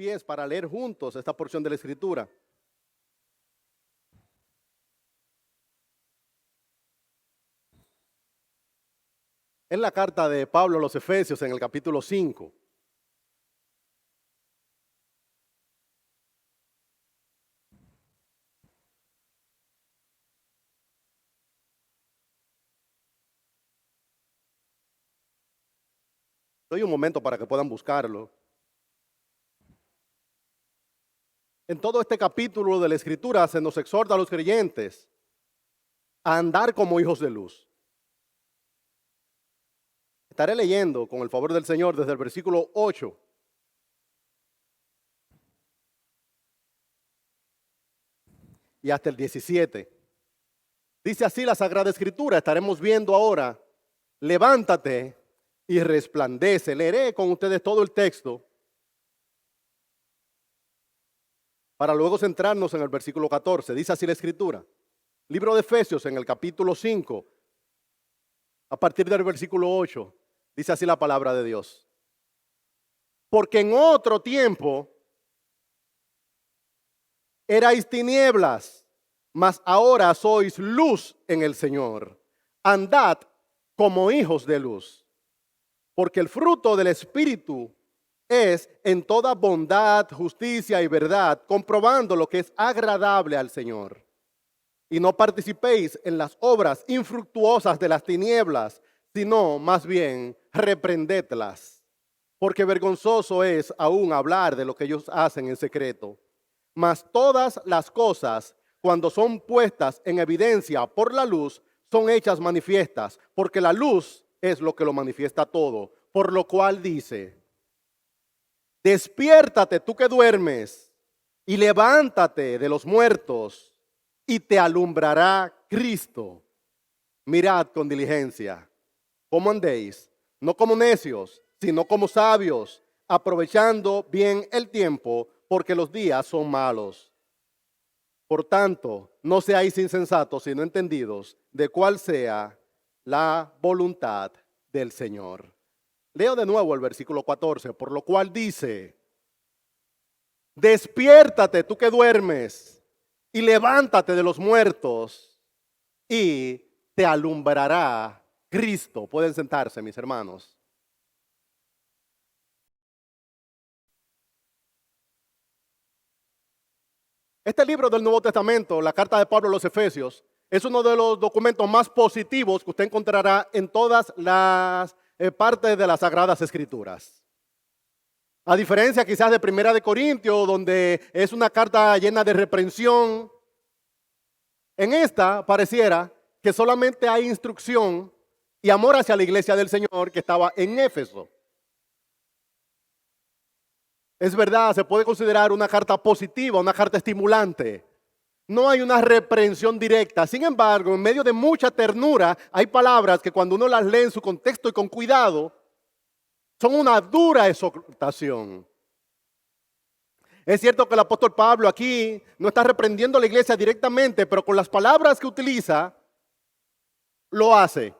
pies para leer juntos esta porción de la Escritura. Es la carta de Pablo a los Efesios en el capítulo 5. Doy un momento para que puedan buscarlo. En todo este capítulo de la Escritura se nos exhorta a los creyentes a andar como hijos de luz. Estaré leyendo con el favor del Señor desde el versículo 8 y hasta el 17. Dice así la Sagrada Escritura, estaremos viendo ahora: levántate y resplandece. Leeré con ustedes todo el texto para luego centrarnos en el versículo 14. Dice así la Escritura. Libro de Efesios en el capítulo 5, a partir del versículo 8, dice así la palabra de Dios. Porque en otro tiempo erais tinieblas, mas ahora sois luz en el Señor. Andad como hijos de luz, porque el fruto del Espíritu es en toda bondad, justicia y verdad, comprobando lo que es agradable al Señor. Y no participéis en las obras infructuosas de las tinieblas, sino más bien reprendedlas. Porque vergonzoso es aún hablar de lo que ellos hacen en secreto. Mas todas las cosas, cuando son puestas en evidencia por la luz, son hechas manifiestas, porque la luz es lo que lo manifiesta todo. Por lo cual dice: despiértate tú que duermes, y levántate de los muertos, y te alumbrará Cristo. Mirad con diligencia cómo andéis, no como necios, sino como sabios, aprovechando bien el tiempo, porque los días son malos. Por tanto, no seáis insensatos, sino entendidos de cuál sea la voluntad del Señor. Leo de nuevo el versículo 14, por lo cual dice: despiértate tú que duermes, y levántate de los muertos, y te alumbrará Cristo. Pueden sentarse, mis hermanos. Este libro del Nuevo Testamento, la carta de Pablo a los Efesios, es uno de los documentos más positivos que usted encontrará en todas las partes de las Sagradas Escrituras. A diferencia quizás de Primera de Corintios, donde es una carta llena de reprensión, en esta pareciera que solamente hay instrucción y amor hacia la iglesia del Señor que estaba en Éfeso. Es verdad, se puede considerar una carta positiva, una carta estimulante. No hay una reprensión directa. Sin embargo, en medio de mucha ternura, hay palabras que cuando uno las lee en su contexto y con cuidado, son una dura exhortación. Es cierto que el apóstol Pablo aquí no está reprendiendo a la iglesia directamente, pero con las palabras que utiliza, lo hace.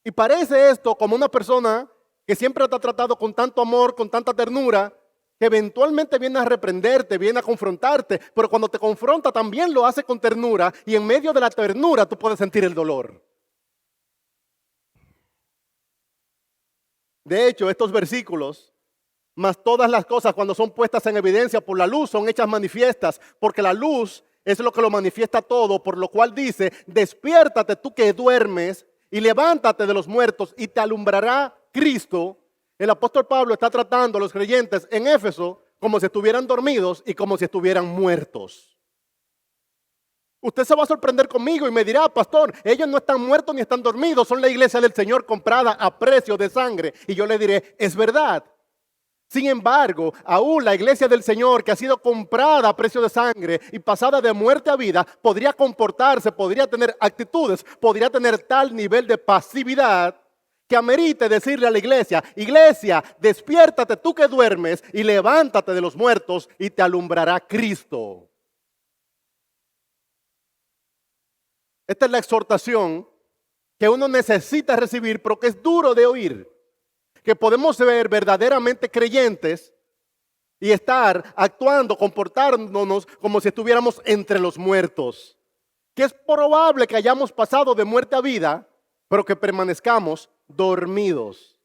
Y parece esto como una persona que siempre te ha tratado con tanto amor, con tanta ternura, que eventualmente viene a reprenderte, viene a confrontarte, pero cuando te confronta también lo hace con ternura, y en medio de la ternura tú puedes sentir el dolor. De hecho, estos versículos, más todas las cosas cuando son puestas en evidencia por la luz, son hechas manifiestas, porque la luz es lo que lo manifiesta todo, por lo cual dice: despiértate tú que duermes, y levántate de los muertos, y te alumbrará Cristo. El apóstol Pablo está tratando a los creyentes en Éfeso como si estuvieran dormidos y como si estuvieran muertos. Usted se va a sorprender conmigo y me dirá: pastor, ellos no están muertos ni están dormidos, son la iglesia del Señor comprada a precio de sangre. Y yo le diré: es verdad. Sin embargo, aún la iglesia del Señor, que ha sido comprada a precio de sangre y pasada de muerte a vida, podría comportarse, podría tener actitudes, podría tener tal nivel de pasividad que amerite decirle a la iglesia: iglesia, despiértate tú que duermes, y levántate de los muertos, y te alumbrará Cristo. Esta es la exhortación que uno necesita recibir, pero que es duro de oír. Que podemos ver verdaderamente creyentes y estar actuando, comportándonos como si estuviéramos entre los muertos. Que es probable que hayamos pasado de muerte a vida, pero que permanezcamos dormidos.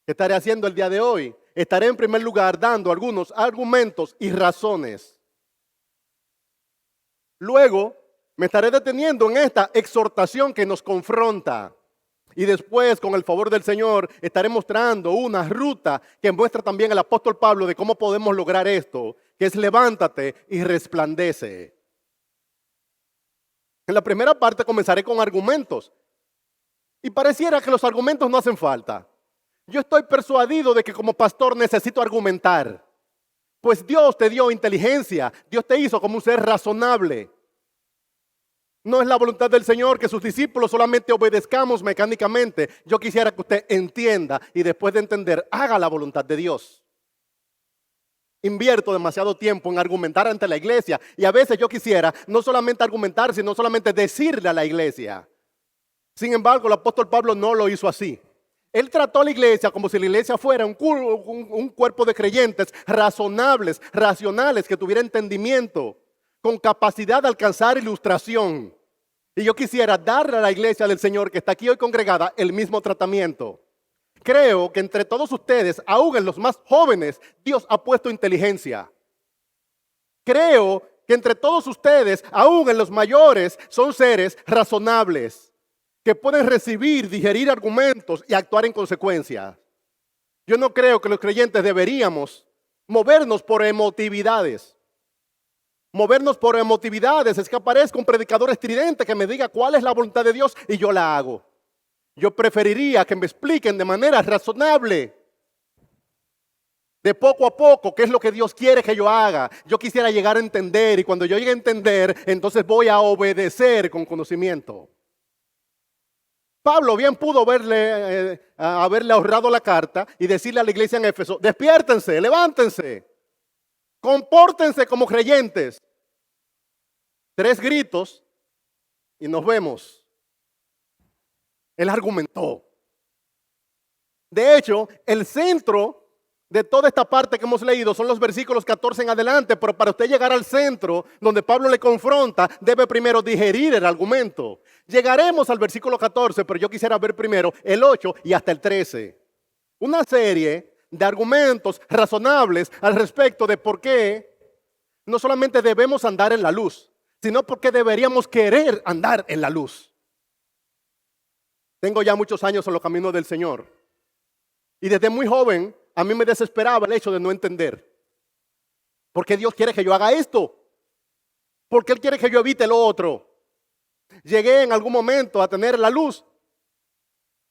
¿Qué estaré haciendo el día de hoy? Estaré en primer lugar dando algunos argumentos y razones. Luego me estaré deteniendo en esta exhortación que nos confronta. Y después, con el favor del Señor, estaré mostrando una ruta que muestra también el apóstol Pablo de cómo podemos lograr esto, que es levántate y resplandece. En la primera parte comenzaré con argumentos. Y pareciera que los argumentos no hacen falta. Yo estoy persuadido de que como pastor necesito argumentar. Pues Dios te dio inteligencia, Dios te hizo como un ser razonable. No es la voluntad del Señor que sus discípulos solamente obedezcamos mecánicamente. Yo quisiera que usted entienda y después de entender, haga la voluntad de Dios. Invierto demasiado tiempo en argumentar ante la iglesia y a veces yo quisiera no solamente argumentar, sino solamente decirle a la iglesia. Sin embargo, el apóstol Pablo no lo hizo así. Él trató a la iglesia como si la iglesia fuera un cuerpo de creyentes razonables, racionales, que tuviera entendimiento, con capacidad de alcanzar ilustración. Y yo quisiera darle a la iglesia del Señor que está aquí hoy congregada el mismo tratamiento. Creo que entre todos ustedes, aún en los más jóvenes, Dios ha puesto inteligencia. Creo que entre todos ustedes, aún en los mayores, son seres razonables, que pueden recibir, digerir argumentos y actuar en consecuencia. Yo no creo que los creyentes deberíamos movernos por emotividades. Movernos por emotividades es que aparezca un predicador estridente que me diga cuál es la voluntad de Dios y yo la hago. Yo preferiría que me expliquen de manera razonable, de poco a poco, qué es lo que Dios quiere que yo haga. Yo quisiera llegar a entender y cuando yo llegue a entender, entonces voy a obedecer con conocimiento. Pablo bien pudo haberle ahorrado la carta y decirle a la iglesia en Éfeso, despiértense, levántense, compórtense como creyentes. 3 gritos y nos vemos. Él argumentó. De hecho, el centro de toda esta parte que hemos leído son los versículos 14 en adelante, pero para usted llegar al centro donde Pablo le confronta, debe primero digerir el argumento. Llegaremos al versículo 14, pero yo quisiera ver primero el 8 y hasta el 13. Una serie de argumentos razonables al respecto de por qué no solamente debemos andar en la luz, sino por qué deberíamos querer andar en la luz. Tengo ya muchos años en los caminos del Señor y desde muy joven a mí me desesperaba el hecho de no entender. ¿Por qué Dios quiere que yo haga esto? ¿Por qué Él quiere que yo evite lo otro? Llegué en algún momento a tener la luz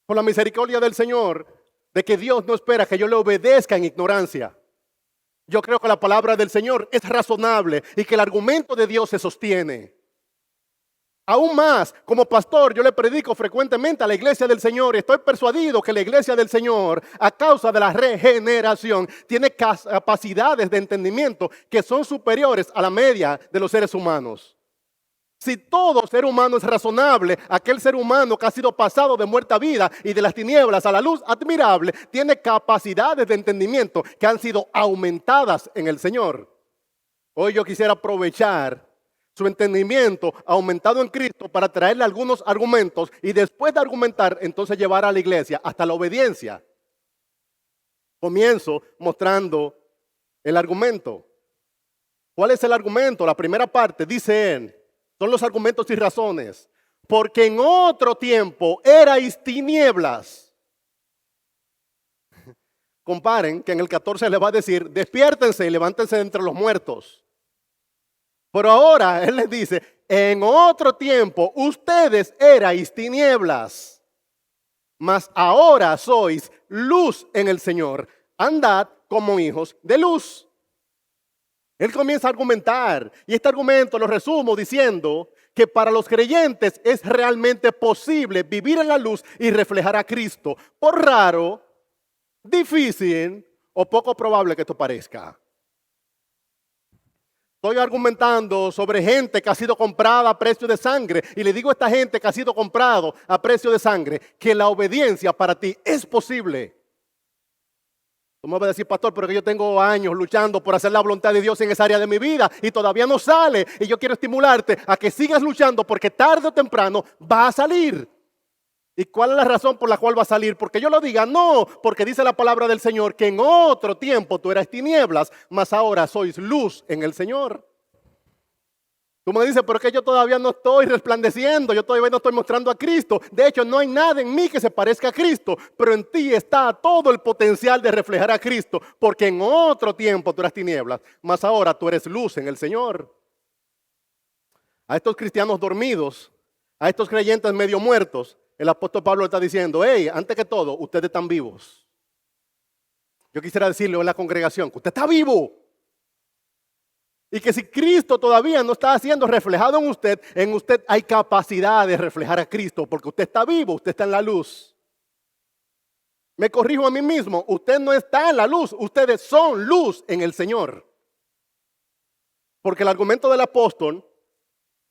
por la misericordia del Señor de que Dios no espera que yo le obedezca en ignorancia. Yo creo que la palabra del Señor es razonable y que el argumento de Dios se sostiene. Aún más, como pastor, yo le predico frecuentemente a la iglesia del Señor y estoy persuadido que la iglesia del Señor, a causa de la regeneración, tiene capacidades de entendimiento que son superiores a la media de los seres humanos. Si todo ser humano es razonable, aquel ser humano que ha sido pasado de muerte a vida y de las tinieblas a la luz admirable, tiene capacidades de entendimiento que han sido aumentadas en el Señor. Hoy yo quisiera aprovechar su entendimiento aumentado en Cristo para traerle algunos argumentos y después de argumentar, entonces llevar a la iglesia hasta la obediencia. Comienzo mostrando el argumento. ¿Cuál es el argumento? La primera parte dice él, son los argumentos y razones. Porque en otro tiempo erais tinieblas. Comparen que en el 14 le va a decir, despiértense y levántense de entre los muertos. Pero ahora Él les dice, en otro tiempo ustedes erais tinieblas, mas ahora sois luz en el Señor. Andad como hijos de luz. Él comienza a argumentar y este argumento lo resumo diciendo que para los creyentes es realmente posible vivir en la luz y reflejar a Cristo, por raro, difícil o poco probable que esto parezca. Estoy argumentando sobre gente que ha sido comprada a precio de sangre. Y le digo a esta gente que ha sido comprado a precio de sangre que la obediencia para ti es posible. Tú me vas a decir, pastor, pero que yo tengo años luchando por hacer la voluntad de Dios en esa área de mi vida y todavía no sale. Y yo quiero estimularte a que sigas luchando porque tarde o temprano va a salir. ¿Y cuál es la razón por la cual va a salir? Porque yo lo diga, no, porque dice la palabra del Señor que en otro tiempo tú eras tinieblas, mas ahora sois luz en el Señor. Tú me dices, pero es que yo todavía no estoy resplandeciendo, yo todavía no estoy mostrando a Cristo. De hecho, no hay nada en mí que se parezca a Cristo, pero en ti está todo el potencial de reflejar a Cristo, porque en otro tiempo tú eras tinieblas, mas ahora tú eres luz en el Señor. A estos cristianos dormidos, a estos creyentes medio muertos, el apóstol Pablo está diciendo, hey, antes que todo, ustedes están vivos. Yo quisiera decirle en la congregación que usted está vivo. Y que si Cristo todavía no está siendo reflejado en usted hay capacidad de reflejar a Cristo, porque usted está vivo, usted está en la luz. Me corrijo a mí mismo, usted no está en la luz, ustedes son luz en el Señor. Porque el argumento del apóstol,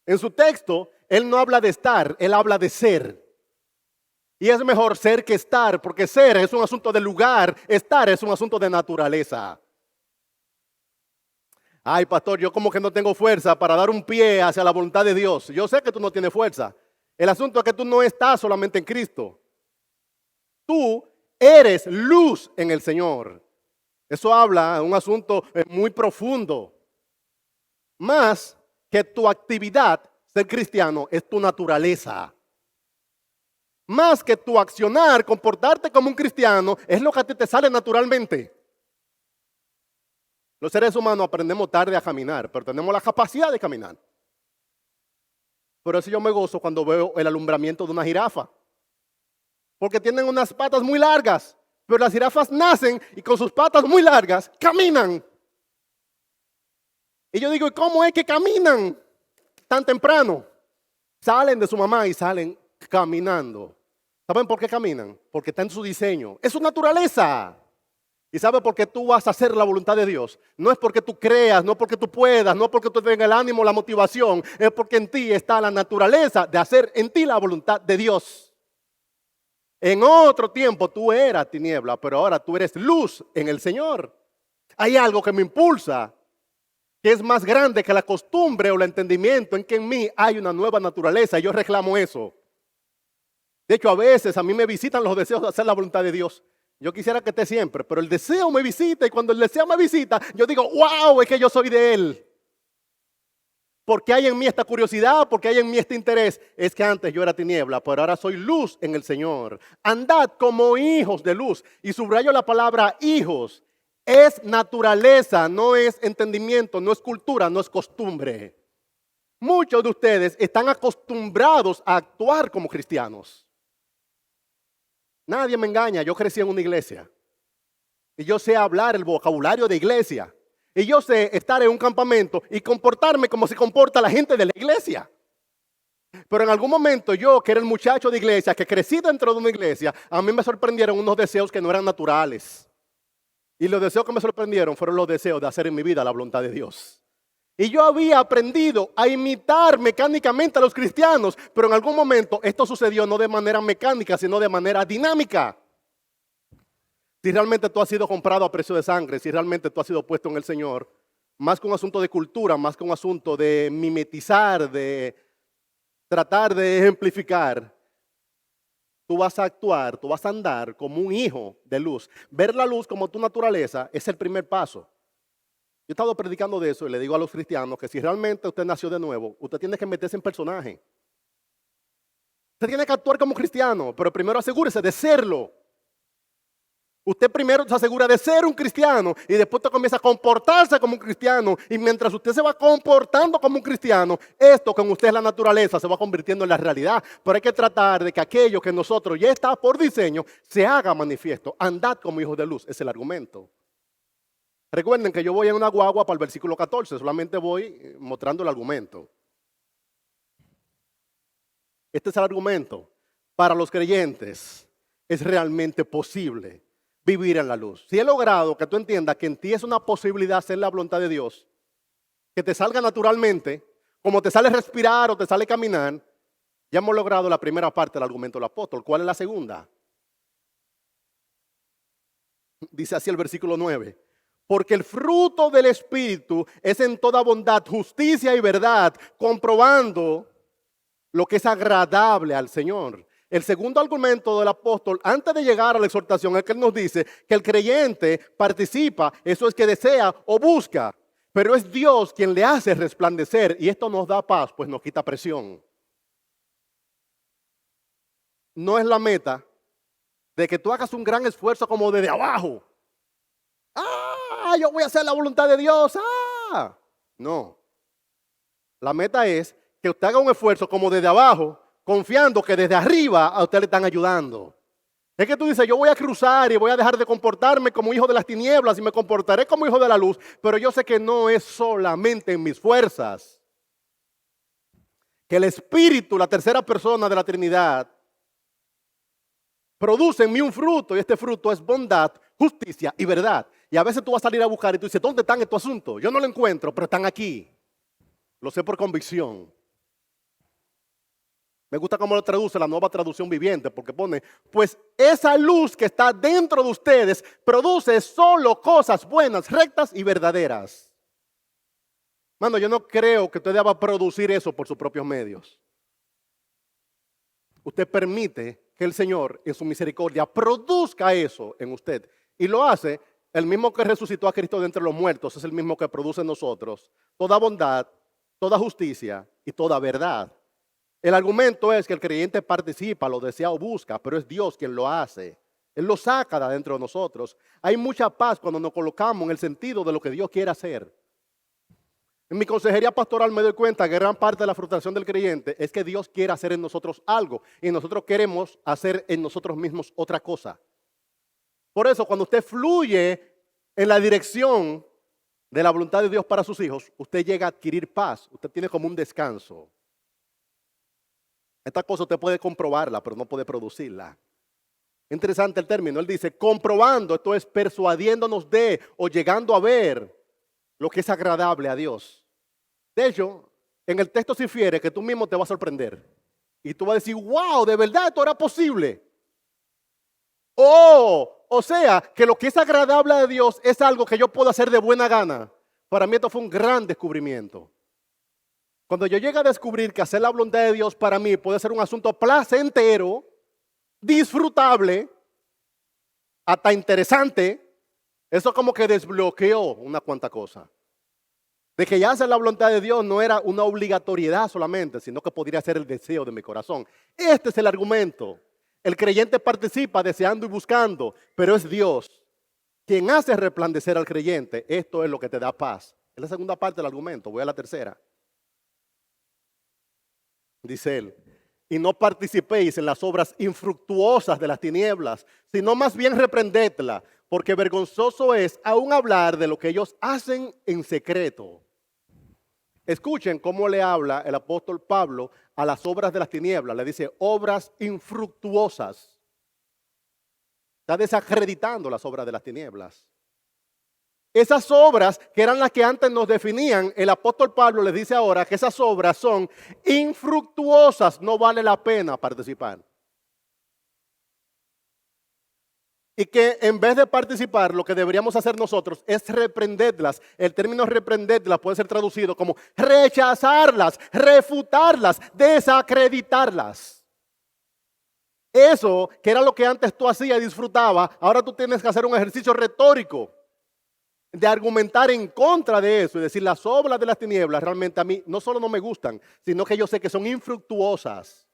en su texto, él no habla de estar, él habla de ser. Y es mejor ser que estar, porque ser es un asunto de lugar, estar es un asunto de naturaleza. Ay, pastor, yo como que no tengo fuerza para dar un pie hacia la voluntad de Dios. Yo sé que tú no tienes fuerza. El asunto es que tú no estás solamente en Cristo. Tú eres luz en el Señor. Eso habla de un asunto muy profundo. Más que tu actividad, ser cristiano, es tu naturaleza. Más que tu accionar, comportarte como un cristiano, es lo que a ti te sale naturalmente. Los seres humanos aprendemos tarde a caminar, pero tenemos la capacidad de caminar. Por eso yo me gozo cuando veo el alumbramiento de una jirafa. Porque tienen unas patas muy largas, pero las jirafas nacen y con sus patas muy largas caminan. Y yo digo, ¿y cómo es que caminan tan temprano? Salen de su mamá y salen caminando. ¿Saben por qué caminan? Porque está en su diseño. Es su naturaleza. ¿Y sabe por qué tú vas a hacer la voluntad de Dios? No es porque tú creas, no porque tú puedas, no porque tú tengas el ánimo, la motivación. Es porque en ti está la naturaleza de hacer en ti la voluntad de Dios. En otro tiempo tú eras tiniebla, pero ahora tú eres luz en el Señor. Hay algo que me impulsa, que es más grande que la costumbre o el entendimiento en que en mí hay una nueva naturaleza. Y yo reclamo eso. De hecho, a veces a mí me visitan los deseos de hacer la voluntad de Dios. Yo quisiera que esté siempre, pero el deseo me visita y cuando el deseo me visita, yo digo, wow, es que yo soy de Él. Porque hay en mí esta curiosidad, porque hay en mí este interés. Es que antes yo era tiniebla, pero ahora soy luz en el Señor. Andad como hijos de luz. Y subrayo la palabra hijos. Es naturaleza, no es entendimiento, no es cultura, no es costumbre. Muchos de ustedes están acostumbrados a actuar como cristianos. Nadie me engaña, yo crecí en una iglesia. Y yo sé hablar el vocabulario de iglesia. Y yo sé estar en un campamento y comportarme como se comporta la gente de la iglesia. Pero en algún momento yo, que era el muchacho de iglesia, que crecí dentro de una iglesia, a mí me sorprendieron unos deseos que no eran naturales. Y los deseos que me sorprendieron fueron los deseos de hacer en mi vida la voluntad de Dios. Y yo había aprendido a imitar mecánicamente a los cristianos, pero en algún momento esto sucedió no de manera mecánica, sino de manera dinámica. Si realmente tú has sido comprado a precio de sangre, si realmente tú has sido puesto en el Señor, más que un asunto de cultura, más que un asunto de mimetizar, de tratar de ejemplificar, tú vas a actuar, tú vas a andar como un hijo de luz. Ver la luz como tu naturaleza es el primer paso. Yo he estado predicando de eso y le digo a los cristianos que si realmente usted nació de nuevo, usted tiene que meterse en personaje. Usted tiene que actuar como cristiano, pero primero asegúrese de serlo. Usted primero se asegura de ser un cristiano y después usted comienza a comportarse como un cristiano. Y mientras usted se va comportando como un cristiano, esto que en usted es la naturaleza se va convirtiendo en la realidad. Pero hay que tratar de que aquello que en nosotros ya está por diseño se haga manifiesto. Andad como hijos de luz, es el argumento. Recuerden que yo voy en una guagua para el versículo 14, solamente voy mostrando el argumento. Este es el argumento. Para los creyentes es realmente posible vivir en la luz. Si he logrado que tú entiendas que en ti es una posibilidad hacer la voluntad de Dios, que te salga naturalmente, como te sale respirar o te sale caminar, ya hemos logrado la primera parte del argumento del apóstol. ¿Cuál es la segunda? Dice así el versículo 9. Porque el fruto del Espíritu es en toda bondad, justicia y verdad, comprobando lo que es agradable al Señor. El segundo argumento del apóstol, antes de llegar a la exhortación, es que él nos dice que el creyente participa, eso es que desea o busca, pero es Dios quien le hace resplandecer y esto nos da paz, pues nos quita presión. No es la meta de que tú hagas un gran esfuerzo como desde abajo. ¡Ah! Yo voy a hacer la voluntad de Dios. ¡Ah! No. La meta es que usted haga un esfuerzo como desde abajo, confiando que desde arriba a usted le están ayudando. Es que tú dices, yo voy a cruzar y voy a dejar de comportarme como hijo de las tinieblas y me comportaré como hijo de la luz, pero yo sé que no es solamente en mis fuerzas. Que el Espíritu, la tercera persona de la Trinidad, produce en mí un fruto y este fruto es bondad, justicia y verdad. Y a veces tú vas a salir a buscar y tú dices, ¿dónde están estos asuntos? Yo no lo encuentro, pero están aquí. Lo sé por convicción. Me gusta cómo lo traduce la Nueva Traducción Viviente, porque pone, pues esa luz que está dentro de ustedes produce solo cosas buenas, rectas y verdaderas. Mano, yo no creo que usted deba producir eso por sus propios medios. Usted permite que el Señor, en su misericordia, produzca eso en usted. Y lo hace el mismo que resucitó a Cristo de entre los muertos, es el mismo que produce en nosotros toda bondad, toda justicia y toda verdad. El argumento es que el creyente participa, lo desea o busca, pero es Dios quien lo hace. Él lo saca de adentro de nosotros. Hay mucha paz cuando nos colocamos en el sentido de lo que Dios quiere hacer. En mi consejería pastoral me doy cuenta que gran parte de la frustración del creyente es que Dios quiere hacer en nosotros algo y nosotros queremos hacer en nosotros mismos otra cosa. Por eso, cuando usted fluye en la dirección de la voluntad de Dios para sus hijos, usted llega a adquirir paz. Usted tiene como un descanso. Esta cosa usted puede comprobarla, pero no puede producirla. Interesante el término. Él dice, comprobando, esto es persuadiéndonos de o llegando a ver lo que es agradable a Dios. De hecho, en el texto se infiere que tú mismo te vas a sorprender. Y tú vas a decir, wow, de verdad esto era posible. O sea, que lo que es agradable a Dios es algo que yo puedo hacer de buena gana. Para mí esto fue un gran descubrimiento. Cuando yo llegué a descubrir que hacer la voluntad de Dios para mí puede ser un asunto placentero, disfrutable, hasta interesante, eso como que desbloqueó una cuanta cosa. De que ya hacer la voluntad de Dios no era una obligatoriedad solamente, sino que podría ser el deseo de mi corazón. Este es el argumento. El creyente participa deseando y buscando, pero es Dios quien hace resplandecer al creyente. Esto es lo que te da paz. Es la segunda parte del argumento. Voy a la tercera. Dice él, y no participéis en las obras infructuosas de las tinieblas, sino más bien reprendedla, porque vergonzoso es aún hablar de lo que ellos hacen en secreto. Escuchen cómo le habla el apóstol Pablo a las obras de las tinieblas. Le dice, obras infructuosas. Está desacreditando las obras de las tinieblas. Esas obras que eran las que antes nos definían, el apóstol Pablo les dice ahora que esas obras son infructuosas, no vale la pena participar. Y que en vez de participar, lo que deberíamos hacer nosotros es reprenderlas. El término reprenderlas puede ser traducido como rechazarlas, refutarlas, desacreditarlas. Eso, que era lo que antes tú hacías y disfrutabas, ahora tú tienes que hacer un ejercicio retórico de argumentar en contra de eso y decir las obras de las tinieblas realmente a mí no solo no me gustan, sino que yo sé que son infructuosas.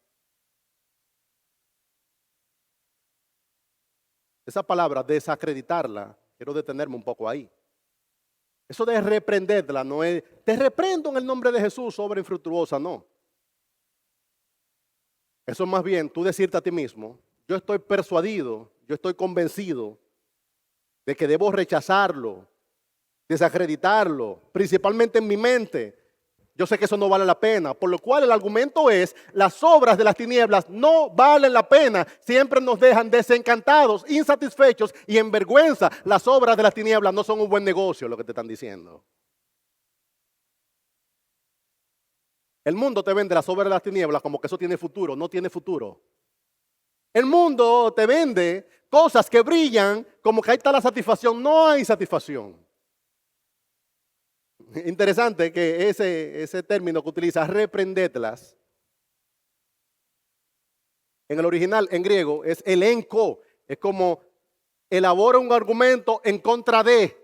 Esa palabra, desacreditarla, quiero detenerme un poco ahí. Eso de reprenderla no es, te reprendo en el nombre de Jesús, obra infructuosa, no. Eso es más bien tú decirte a ti mismo, yo estoy persuadido, yo estoy convencido de que debo rechazarlo, desacreditarlo, principalmente en mi mente. Yo sé que eso no vale la pena, por lo cual el argumento es, las obras de las tinieblas no valen la pena, siempre nos dejan desencantados, insatisfechos y en vergüenza. Las obras de las tinieblas no son un buen negocio, lo que te están diciendo. El mundo te vende las obras de las tinieblas como que eso tiene futuro, no tiene futuro. El mundo te vende cosas que brillan como que ahí está la satisfacción. No hay satisfacción. Interesante que ese término que utiliza, reprendedlas, en el original, en griego, es elenco. Es como elabora un argumento en contra de.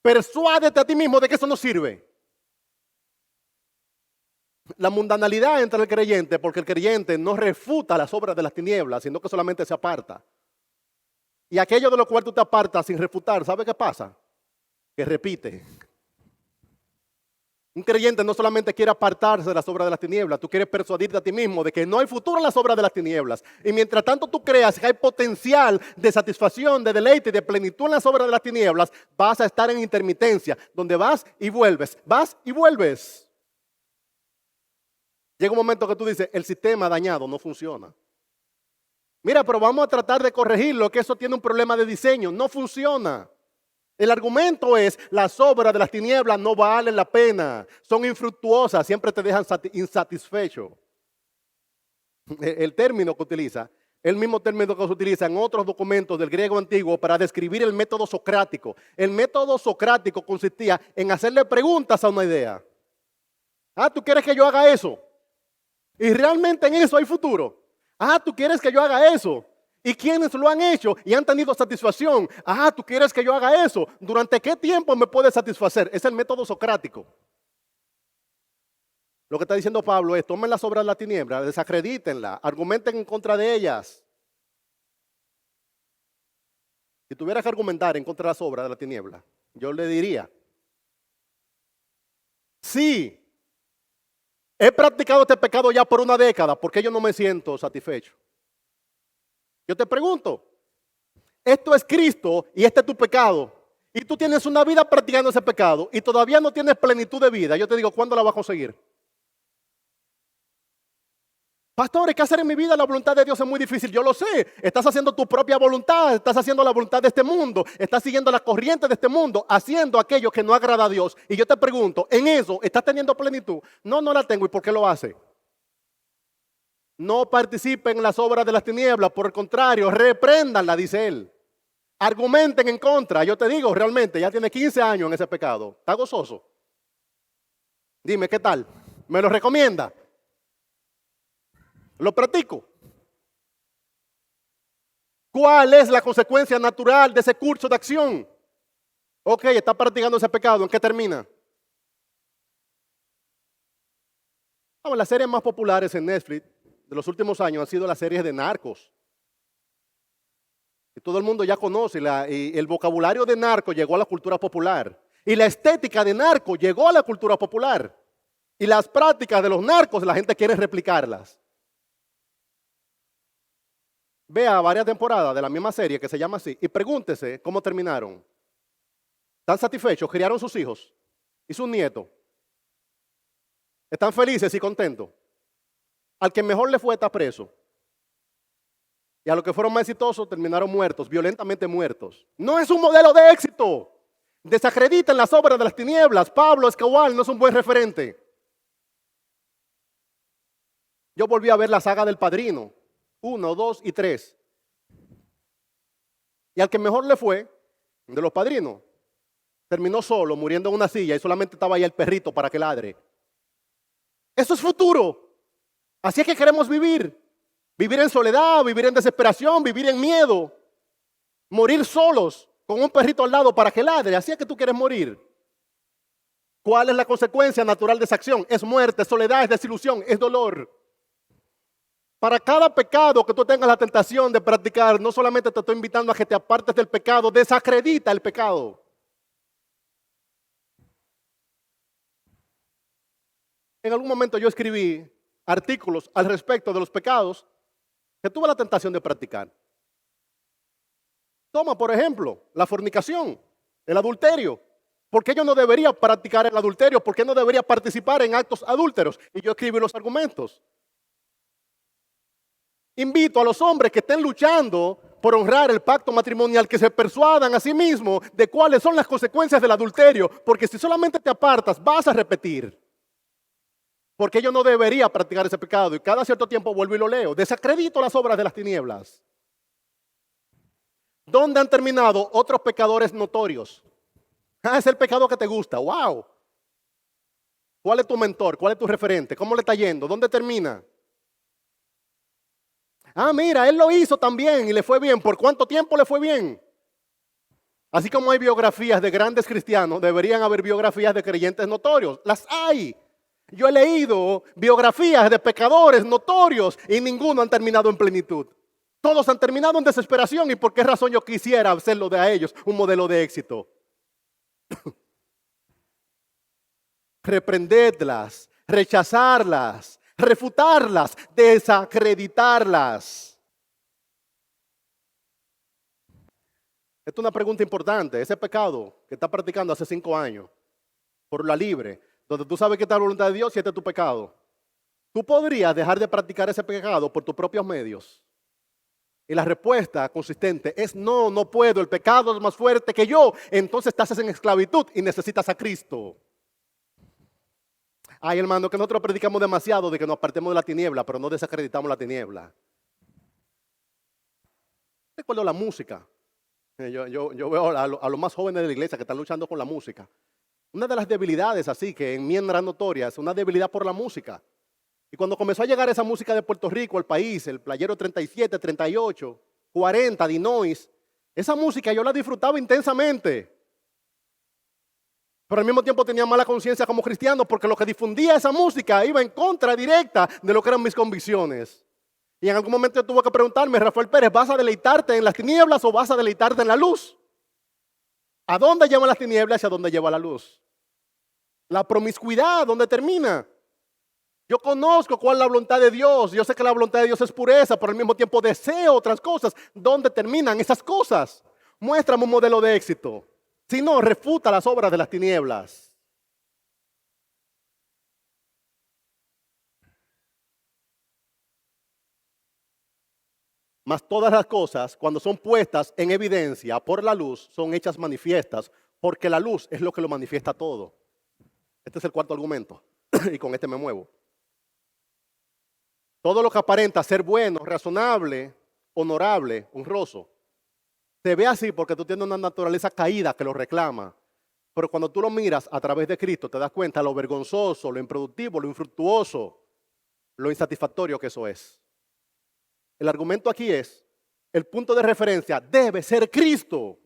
Persuádete a ti mismo de que eso no sirve. La mundanalidad entre el creyente, porque el creyente no refuta las obras de las tinieblas, sino que solamente se aparta. Y aquello de lo cual tú te apartas sin refutar, ¿sabe qué pasa? Que repite. Un creyente no solamente quiere apartarse de las obras de las tinieblas, tú quieres persuadirte a ti mismo de que no hay futuro en las obras de las tinieblas. Y mientras tanto tú creas que hay potencial de satisfacción, de deleite y de plenitud en las obras de las tinieblas, vas a estar en intermitencia, donde vas y vuelves, vas y vuelves. Llega un momento que tú dices, el sistema dañado no funciona. Mira, pero vamos a tratar de corregirlo, que eso tiene un problema de diseño, no funciona. El argumento es, las obras de las tinieblas no valen la pena, son infructuosas, siempre te dejan insatisfecho. El término que utiliza, el mismo término que se utiliza en otros documentos del griego antiguo para describir el método socrático. El método socrático consistía en hacerle preguntas a una idea. Ah, ¿tú quieres que yo haga eso? Y realmente en eso hay futuro. Ah, ¿tú quieres que yo haga eso? ¿Y quiénes lo han hecho y han tenido satisfacción? Ah, ¿tú quieres que yo haga eso? ¿Durante qué tiempo me puede satisfacer? Es el método socrático. Lo que está diciendo Pablo es, tomen las obras de la tiniebla, desacredítenla, argumenten en contra de ellas. Si tuvieras que argumentar en contra de las obras de la tiniebla, yo le diría, sí, he practicado este pecado ya por una década, ¿por qué yo no me siento satisfecho? Yo te pregunto, esto es Cristo y este es tu pecado. Y tú tienes una vida practicando ese pecado y todavía no tienes plenitud de vida. Yo te digo, ¿cuándo la vas a conseguir? Pastor, ¿qué hacer en mi vida? La voluntad de Dios es muy difícil. Yo lo sé. Estás haciendo tu propia voluntad. Estás haciendo la voluntad de este mundo. Estás siguiendo la corriente de este mundo. Haciendo aquello que no agrada a Dios. Y yo te pregunto, ¿en eso estás teniendo plenitud? No, no la tengo. ¿Y por qué lo hace? No participen en las obras de las tinieblas, por el contrario, repréndanla, dice él. Argumenten en contra. Yo te digo, realmente, ya tiene 15 años en ese pecado. ¿Está gozoso? Dime, ¿qué tal? ¿Me lo recomienda? ¿Lo practico? ¿Cuál es la consecuencia natural de ese curso de acción? Ok, está practicando ese pecado. ¿En qué termina? Las series más populares en Netflix de los últimos años han sido las series de narcos. Y todo el mundo ya conoce, y el vocabulario de narco llegó a la cultura popular. Y la estética de narco llegó a la cultura popular. Y las prácticas de los narcos, la gente quiere replicarlas. Vea varias temporadas de la misma serie que se llama así y pregúntese cómo terminaron. ¿Están satisfechos? ¿Criaron sus hijos y sus nietos? ¿Están felices y contentos? Al que mejor le fue está preso. Y a los que fueron más exitosos terminaron muertos, violentamente muertos. No es un modelo de éxito. Desacrediten las obras de las tinieblas. Pablo Escobar no es un buen referente. Yo volví a ver la saga del Padrino, 1, 2 y 3. Y al que mejor le fue, de los padrinos, terminó solo, muriendo en una silla y solamente estaba ahí el perrito para que ladre. Eso es futuro. Así es que queremos vivir. Vivir en soledad, vivir en desesperación, vivir en miedo. Morir solos, con un perrito al lado para que ladre. Así es que tú quieres morir. ¿Cuál es la consecuencia natural de esa acción? Es muerte, es soledad, es desilusión, es dolor. Para cada pecado que tú tengas la tentación de practicar, no solamente te estoy invitando a que te apartes del pecado, desacredita el pecado. En algún momento yo escribí artículos al respecto de los pecados que tuve la tentación de practicar. Toma, por ejemplo, la fornicación, el adulterio. ¿Por qué yo no debería practicar el adulterio? ¿Por qué no debería participar en actos adúlteros? Y yo escribí los argumentos. Invito a los hombres que estén luchando por honrar el pacto matrimonial que se persuadan a sí mismos de cuáles son las consecuencias del adulterio, porque si solamente te apartas vas a repetir. Porque yo no debería practicar ese pecado y cada cierto tiempo vuelvo y lo leo. Desacredito las obras de las tinieblas. ¿Dónde han terminado otros pecadores notorios? Es el pecado que te gusta. ¡Wow! ¿Cuál es tu mentor? ¿Cuál es tu referente? ¿Cómo le está yendo? ¿Dónde termina? Mira, él lo hizo también y le fue bien. ¿Por cuánto tiempo le fue bien? Así como hay biografías de grandes cristianos, deberían haber biografías de creyentes notorios. Las hay. Yo he leído biografías de pecadores notorios y ninguno han terminado en plenitud. Todos han terminado en desesperación. ¿Y por qué razón yo quisiera hacerlo de a ellos un modelo de éxito? Reprendedlas, rechazarlas, refutarlas, desacreditarlas. Esta es una pregunta importante. Ese pecado que estás practicando hace 5 años, por la libre, donde tú sabes que está la voluntad de Dios y este es tu pecado. Tú podrías dejar de practicar ese pecado por tus propios medios. Y la respuesta consistente es no, no puedo. El pecado es más fuerte que yo. Entonces estás en esclavitud y necesitas a Cristo. Ay, hermano, que nosotros predicamos demasiado de que nos apartemos de la tiniebla, pero no desacreditamos la tiniebla. Recuerdo la música. Yo veo a los más jóvenes de la iglesia que están luchando con la música. Una de las debilidades así que en mí era notoria es una debilidad por la música. Y cuando comenzó a llegar esa música de Puerto Rico al país, el Playero 37, 38, 40, Dinois, esa música yo la disfrutaba intensamente. Pero al mismo tiempo tenía mala conciencia como cristiano porque lo que difundía esa música iba en contra directa de lo que eran mis convicciones. Y en algún momento yo tuve que preguntarme, Rafael Pérez, ¿vas a deleitarte en las tinieblas o vas a deleitarte en la luz? ¿A dónde llevan las tinieblas y a dónde lleva la luz? La promiscuidad, ¿dónde termina? Yo conozco cuál es la voluntad de Dios. Yo sé que la voluntad de Dios es pureza, pero al mismo tiempo deseo otras cosas. ¿Dónde terminan esas cosas? Muéstrame un modelo de éxito. Si no, refuta las obras de las tinieblas. Mas todas las cosas, cuando son puestas en evidencia por la luz, son hechas manifiestas, porque la luz es lo que lo manifiesta todo. Este es el cuarto argumento, y con este me muevo. Todo lo que aparenta ser bueno, razonable, honorable, honroso, se ve así porque tú tienes una naturaleza caída que lo reclama. Pero cuando tú lo miras a través de Cristo, te das cuenta lo vergonzoso, lo improductivo, lo infructuoso, lo insatisfactorio que eso es. El argumento aquí es, el punto de referencia debe ser Cristo,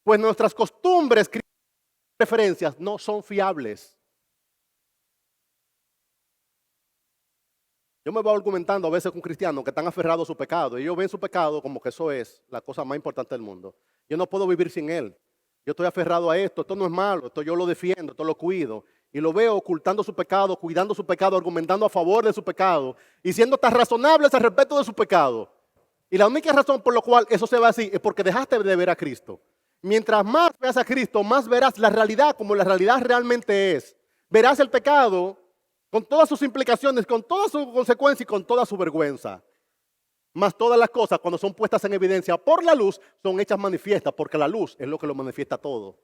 pues nuestras costumbres, referencias no son fiables. Yo me voy argumentando a veces con cristianos que están aferrados a su pecado y ellos ven su pecado como que eso es la cosa más importante del mundo. Yo no puedo vivir sin él. Yo estoy aferrado a esto no es malo, esto yo lo defiendo, esto lo cuido. Y lo veo ocultando su pecado, cuidando su pecado, argumentando a favor de su pecado y siendo tan razonables al respecto de su pecado. Y la única razón por la cual eso se va así es porque dejaste de ver a Cristo. Mientras más veas a Cristo, más verás la realidad como la realidad realmente es. Verás el pecado con todas sus implicaciones, con todas sus consecuencias y con toda su vergüenza. Mas todas las cosas, cuando son puestas en evidencia por la luz, son hechas manifiestas, porque la luz es lo que lo manifiesta todo.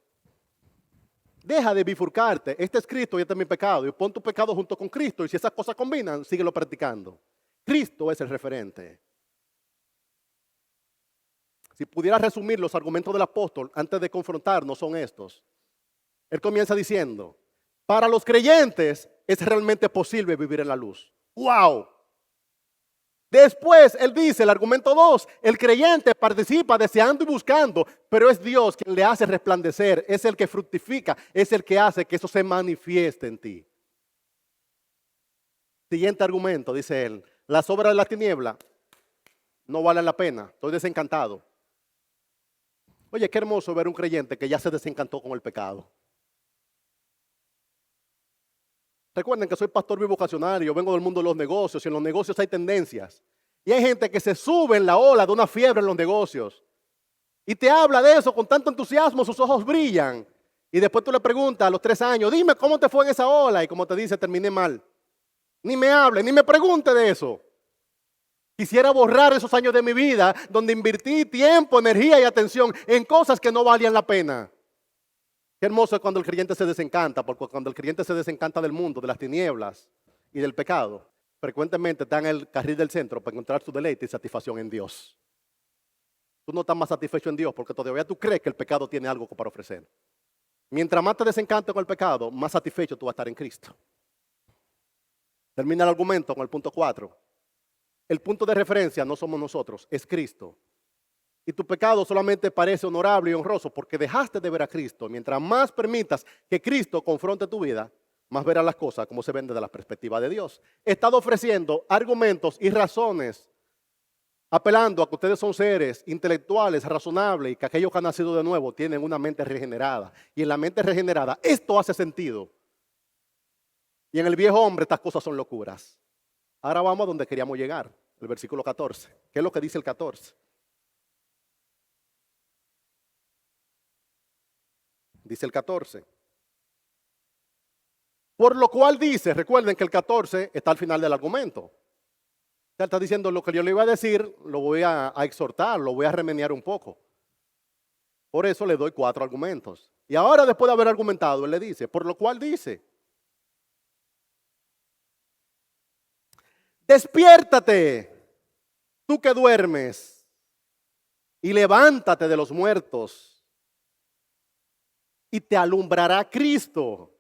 Deja de bifurcarte. Este es Cristo y este es mi pecado. Y pon tu pecado junto con Cristo. Y si esas cosas combinan, síguelo practicando. Cristo es el referente. Si pudiera resumir los argumentos del apóstol antes de confrontarnos, son estos. Él comienza diciendo, para los creyentes es realmente posible vivir en la luz. ¡Wow! Después, él dice, el argumento 2, el creyente participa deseando y buscando, pero es Dios quien le hace resplandecer, es el que fructifica, es el que hace que eso se manifieste en ti. Siguiente argumento, dice él, las obras de la tiniebla no valen la pena, estoy desencantado. Oye, qué hermoso ver un creyente que ya se desencantó con el pecado. Recuerden que soy pastor bivocacionario, vengo del mundo de los negocios y en los negocios hay tendencias. Y hay gente que se sube en la ola de una fiebre en los negocios. Y te habla de eso con tanto entusiasmo, sus ojos brillan. Y después tú le preguntas a los 3 años, dime cómo te fue en esa ola. Y como te dice, terminé mal. Ni me hable, ni me pregunte de eso. Quisiera borrar esos años de mi vida donde invertí tiempo, energía y atención en cosas que no valían la pena. Qué hermoso es cuando el creyente se desencanta, porque cuando el creyente se desencanta del mundo, de las tinieblas y del pecado, frecuentemente está en el carril del centro para encontrar su deleite y satisfacción en Dios. tú no estás más satisfecho en Dios porque todavía tú crees que el pecado tiene algo para ofrecer. Mientras más te desencantes con el pecado, más satisfecho tú vas a estar en Cristo. Termina el argumento con el punto 4. El punto de referencia no somos nosotros, es Cristo. Y tu pecado solamente parece honorable y honroso porque dejaste de ver a Cristo. Mientras más permitas que Cristo confronte tu vida, más verás las cosas como se ven desde la perspectiva de Dios. He estado ofreciendo argumentos y razones, apelando a que ustedes son seres intelectuales, razonables, y que aquellos que han nacido de nuevo tienen una mente regenerada. Y en la mente regenerada esto hace sentido. Y en el viejo hombre estas cosas son locuras. Ahora vamos a donde queríamos llegar, el versículo 14. ¿Qué es lo que dice el 14? Dice el 14. Por lo cual dice, recuerden que el 14 está al final del argumento. Él está diciendo lo que yo le iba a decir, lo voy a exhortar, lo voy a remediar un poco. Por eso le doy 4 argumentos. Y ahora después de haber argumentado, él le dice, por lo cual dice, despiértate, tú que duermes, y levántate de los muertos, y te alumbrará Cristo.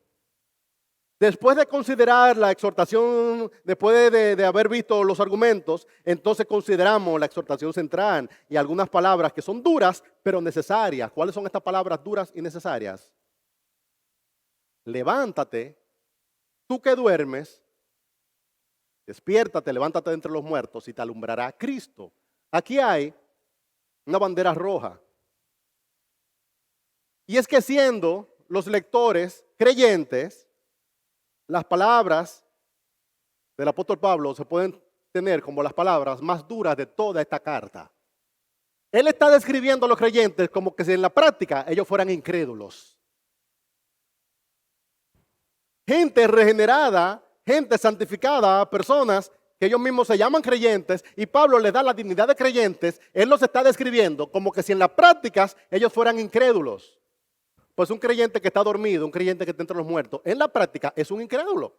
Después de considerar la exhortación, después de haber visto los argumentos, entonces consideramos la exhortación central y algunas palabras que son duras, pero necesarias. ¿Cuáles son estas palabras duras y necesarias? Levántate, tú que duermes, despiértate, levántate de entre los muertos y te alumbrará Cristo. Aquí hay una bandera roja. Y es que siendo los lectores creyentes, las palabras del apóstol Pablo se pueden tener como las palabras más duras de toda esta carta. Él está describiendo a los creyentes como que si en la práctica ellos fueran incrédulos. Gente regenerada, gente santificada, personas que ellos mismos se llaman creyentes y Pablo les da la dignidad de creyentes. Él los está describiendo como que si en las prácticas ellos fueran incrédulos. Pues un creyente que está dormido, un creyente que está entre los muertos, en la práctica es un incrédulo.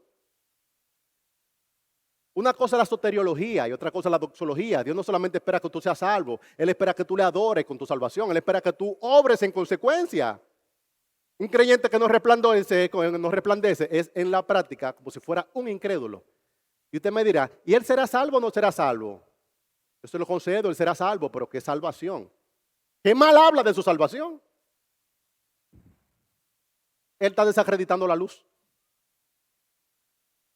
Una cosa es la soteriología y otra cosa es la doxología. Dios no solamente espera que tú seas salvo, Él espera que tú le adores con tu salvación, Él espera que tú obres en consecuencia. Un creyente que no resplandece es en la práctica como si fuera un incrédulo. Y usted me dirá, ¿y él será salvo o no será salvo? Yo se lo concedo, él será salvo, pero ¿qué salvación? ¿Qué mal habla de su salvación? Él está desacreditando la luz.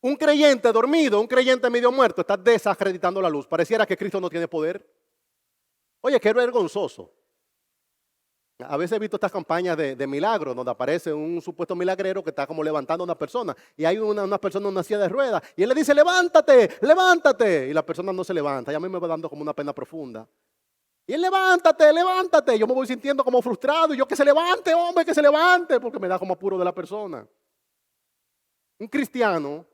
Un creyente dormido, un creyente medio muerto, está desacreditando la luz. Pareciera que Cristo no tiene poder. Oye, qué vergonzoso. A veces he visto estas campañas de milagros donde aparece un supuesto milagrero que está como levantando a una persona y hay una persona en una silla de ruedas y él le dice, levántate, levántate. Y la persona no se levanta. Y a mí me va dando como una pena profunda. Y él, levántate, levántate. Yo me voy sintiendo como frustrado. Y yo, que se levante, hombre, que se levante. Porque me da como apuro de la persona. Un cristiano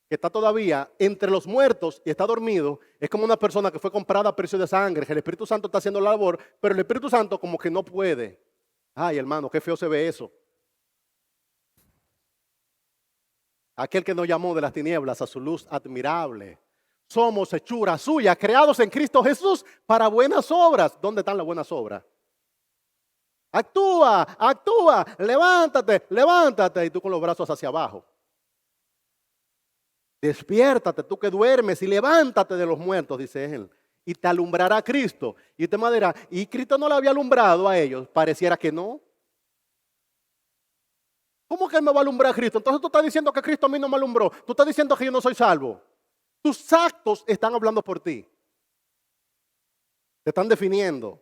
que está todavía entre los muertos y está dormido, es como una persona que fue comprada a precio de sangre, que el Espíritu Santo está haciendo la labor, pero el Espíritu Santo como que no puede. Ay, hermano, qué feo se ve eso. Aquel que nos llamó de las tinieblas a su luz admirable. Somos hechura suya, creados en Cristo Jesús para buenas obras. ¿Dónde están las buenas obras? Actúa, actúa, levántate, levántate. Y tú con los brazos hacia abajo. Despiértate, tú que duermes, y levántate de los muertos, dice él, y te alumbrará Cristo. Y usted me dirá, ¿y Cristo no le había alumbrado a ellos? Pareciera que no. ¿Cómo que él me va a alumbrar a Cristo? Entonces tú estás diciendo que Cristo a mí no me alumbró. Tú estás diciendo que yo no soy salvo. Tus actos están hablando por ti. Te están definiendo.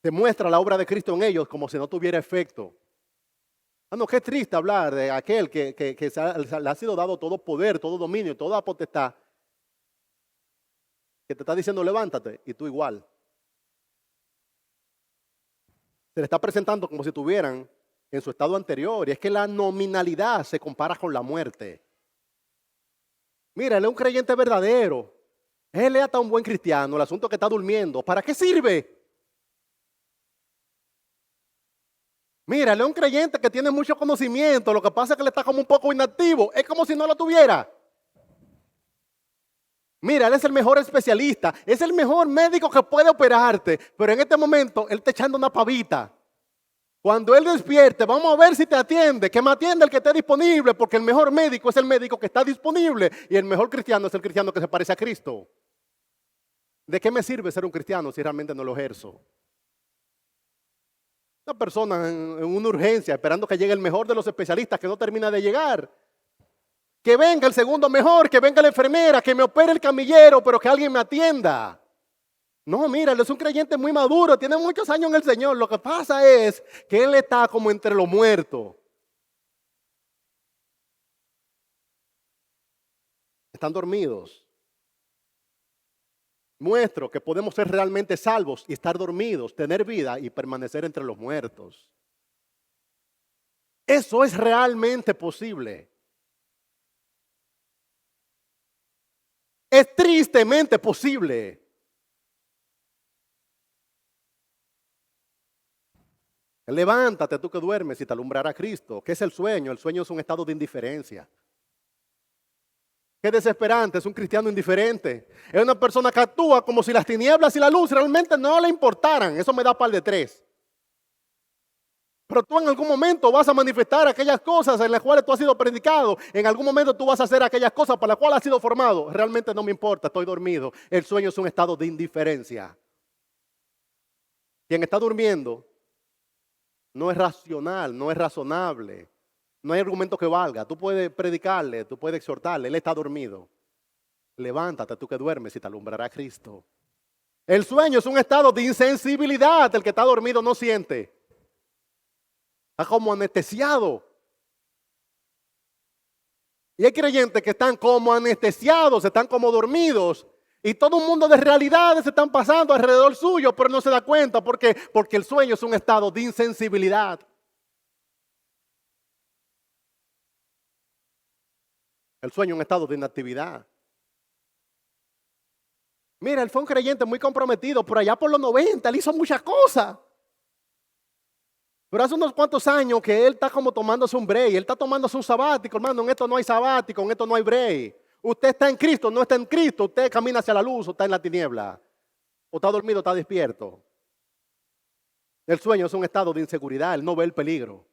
Te muestra la obra de Cristo en ellos como si no tuviera efecto. No, qué triste hablar de aquel que le ha sido dado todo poder, todo dominio, toda potestad. Que te está diciendo levántate y tú igual. Se le está presentando como si estuvieran en su estado anterior. Y es que la nominalidad se compara con la muerte. Mira, él es un creyente verdadero. Él es hasta un buen cristiano. El asunto es que está durmiendo. ¿Para qué sirve? Mira, él es un creyente que tiene mucho conocimiento. Lo que pasa es que él está como un poco inactivo. Es como si no lo tuviera. Mira, él es el mejor especialista, es el mejor médico que puede operarte, pero en este momento él está echando una pavita. Cuando él despierte, vamos a ver si te atiende, que me atienda el que esté disponible, porque el mejor médico es el médico que está disponible y el mejor cristiano es el cristiano que se parece a Cristo. ¿De qué me sirve ser un cristiano si realmente no lo ejerzo? Una persona en una urgencia esperando que llegue el mejor de los especialistas que no termina de llegar. Que venga el segundo mejor, que venga la enfermera, que me opere el camillero, pero que alguien me atienda. No, mira, él es un creyente muy maduro, tiene muchos años en el Señor. Lo que pasa es que él está como entre los muertos. Están dormidos. Muestro que podemos ser realmente salvos y estar dormidos, tener vida y permanecer entre los muertos. Eso es realmente posible. Es tristemente posible. Levántate tú que duermes y te alumbrará Cristo. ¿Qué es el sueño? El sueño es un estado de indiferencia. Qué desesperante, es un cristiano indiferente. Es una persona que actúa como si las tinieblas y la luz realmente no le importaran. Eso me da par de tres. Pero tú en algún momento vas a manifestar aquellas cosas en las cuales tú has sido predicado. En algún momento tú vas a hacer aquellas cosas para las cuales has sido formado. Realmente no me importa, estoy dormido. El sueño es un estado de indiferencia. Quien está durmiendo no es racional, no es razonable. No hay argumento que valga. Tú puedes predicarle, tú puedes exhortarle. Él está dormido. Levántate tú que duermes y te alumbrará Cristo. El sueño es un estado de insensibilidad. El que está dormido no siente. Está como anestesiado. Y hay creyentes que están como anestesiados, están como dormidos. Y todo un mundo de realidades están pasando alrededor suyo, pero no se da cuenta. ¿Por qué? Porque el sueño es un estado de insensibilidad. El sueño es un estado de inactividad. Mira, él fue un creyente muy comprometido. Por allá por los 90, él hizo muchas cosas. Pero hace unos cuantos años que él está como tomándose un break. Él está tomándose un sabático, hermano. En esto no hay sabático, en esto no hay break. Usted está en Cristo, no está en Cristo. Usted camina hacia la luz o está en la tiniebla. O está dormido, o está despierto. El sueño es un estado de inseguridad. Él no ve el peligro.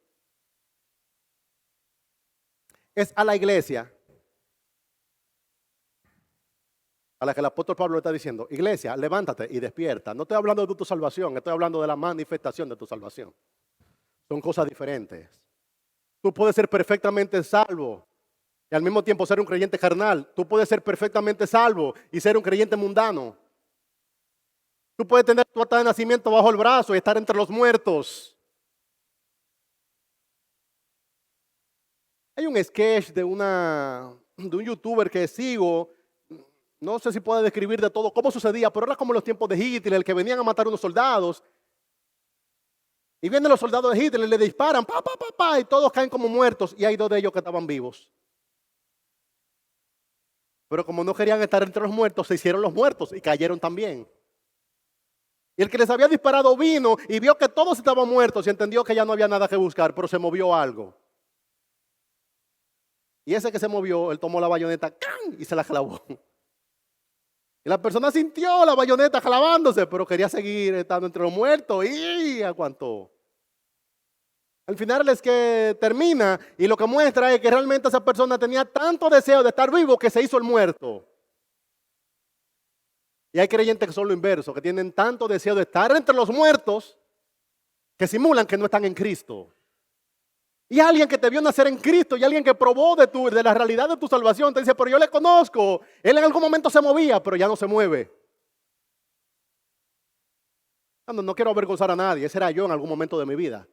Es a la iglesia a la que el apóstol Pablo está diciendo: iglesia, levántate y despierta. No estoy hablando de tu salvación, estoy hablando de la manifestación de tu salvación. Son cosas diferentes. Tú puedes ser perfectamente salvo y al mismo tiempo ser un creyente carnal. Tú puedes ser perfectamente salvo y ser un creyente mundano. Tú puedes tener tu acta de nacimiento bajo el brazo y estar entre los muertos. Hay un sketch de un youtuber que sigo. No sé si puede describir de todo cómo sucedía, pero era como en los tiempos de Hitler, el que venían a matar a unos soldados. Y vienen los soldados de Hitler, le disparan, y todos caen como muertos. Y hay dos de ellos que estaban vivos. Pero como no querían estar entre los muertos, se hicieron los muertos y cayeron también. Y el que les había disparado vino y vio que todos estaban muertos y entendió que ya no había nada que buscar, pero se movió algo. Y ese que se movió, él tomó la bayoneta ¡can! Y se la clavó. Y la persona sintió la bayoneta clavándose, pero quería seguir estando entre los muertos y aguantó. Al final es que termina y lo que muestra es que realmente esa persona tenía tanto deseo de estar vivo que se hizo el muerto. Y hay creyentes que son lo inverso, que tienen tanto deseo de estar entre los muertos que simulan que no están en Cristo. Y alguien que te vio nacer en Cristo y alguien que probó de la realidad de tu salvación te dice: pero yo le conozco, él en algún momento se movía, pero ya no se mueve. No quiero avergonzar a nadie, ese era yo en algún momento de mi vida.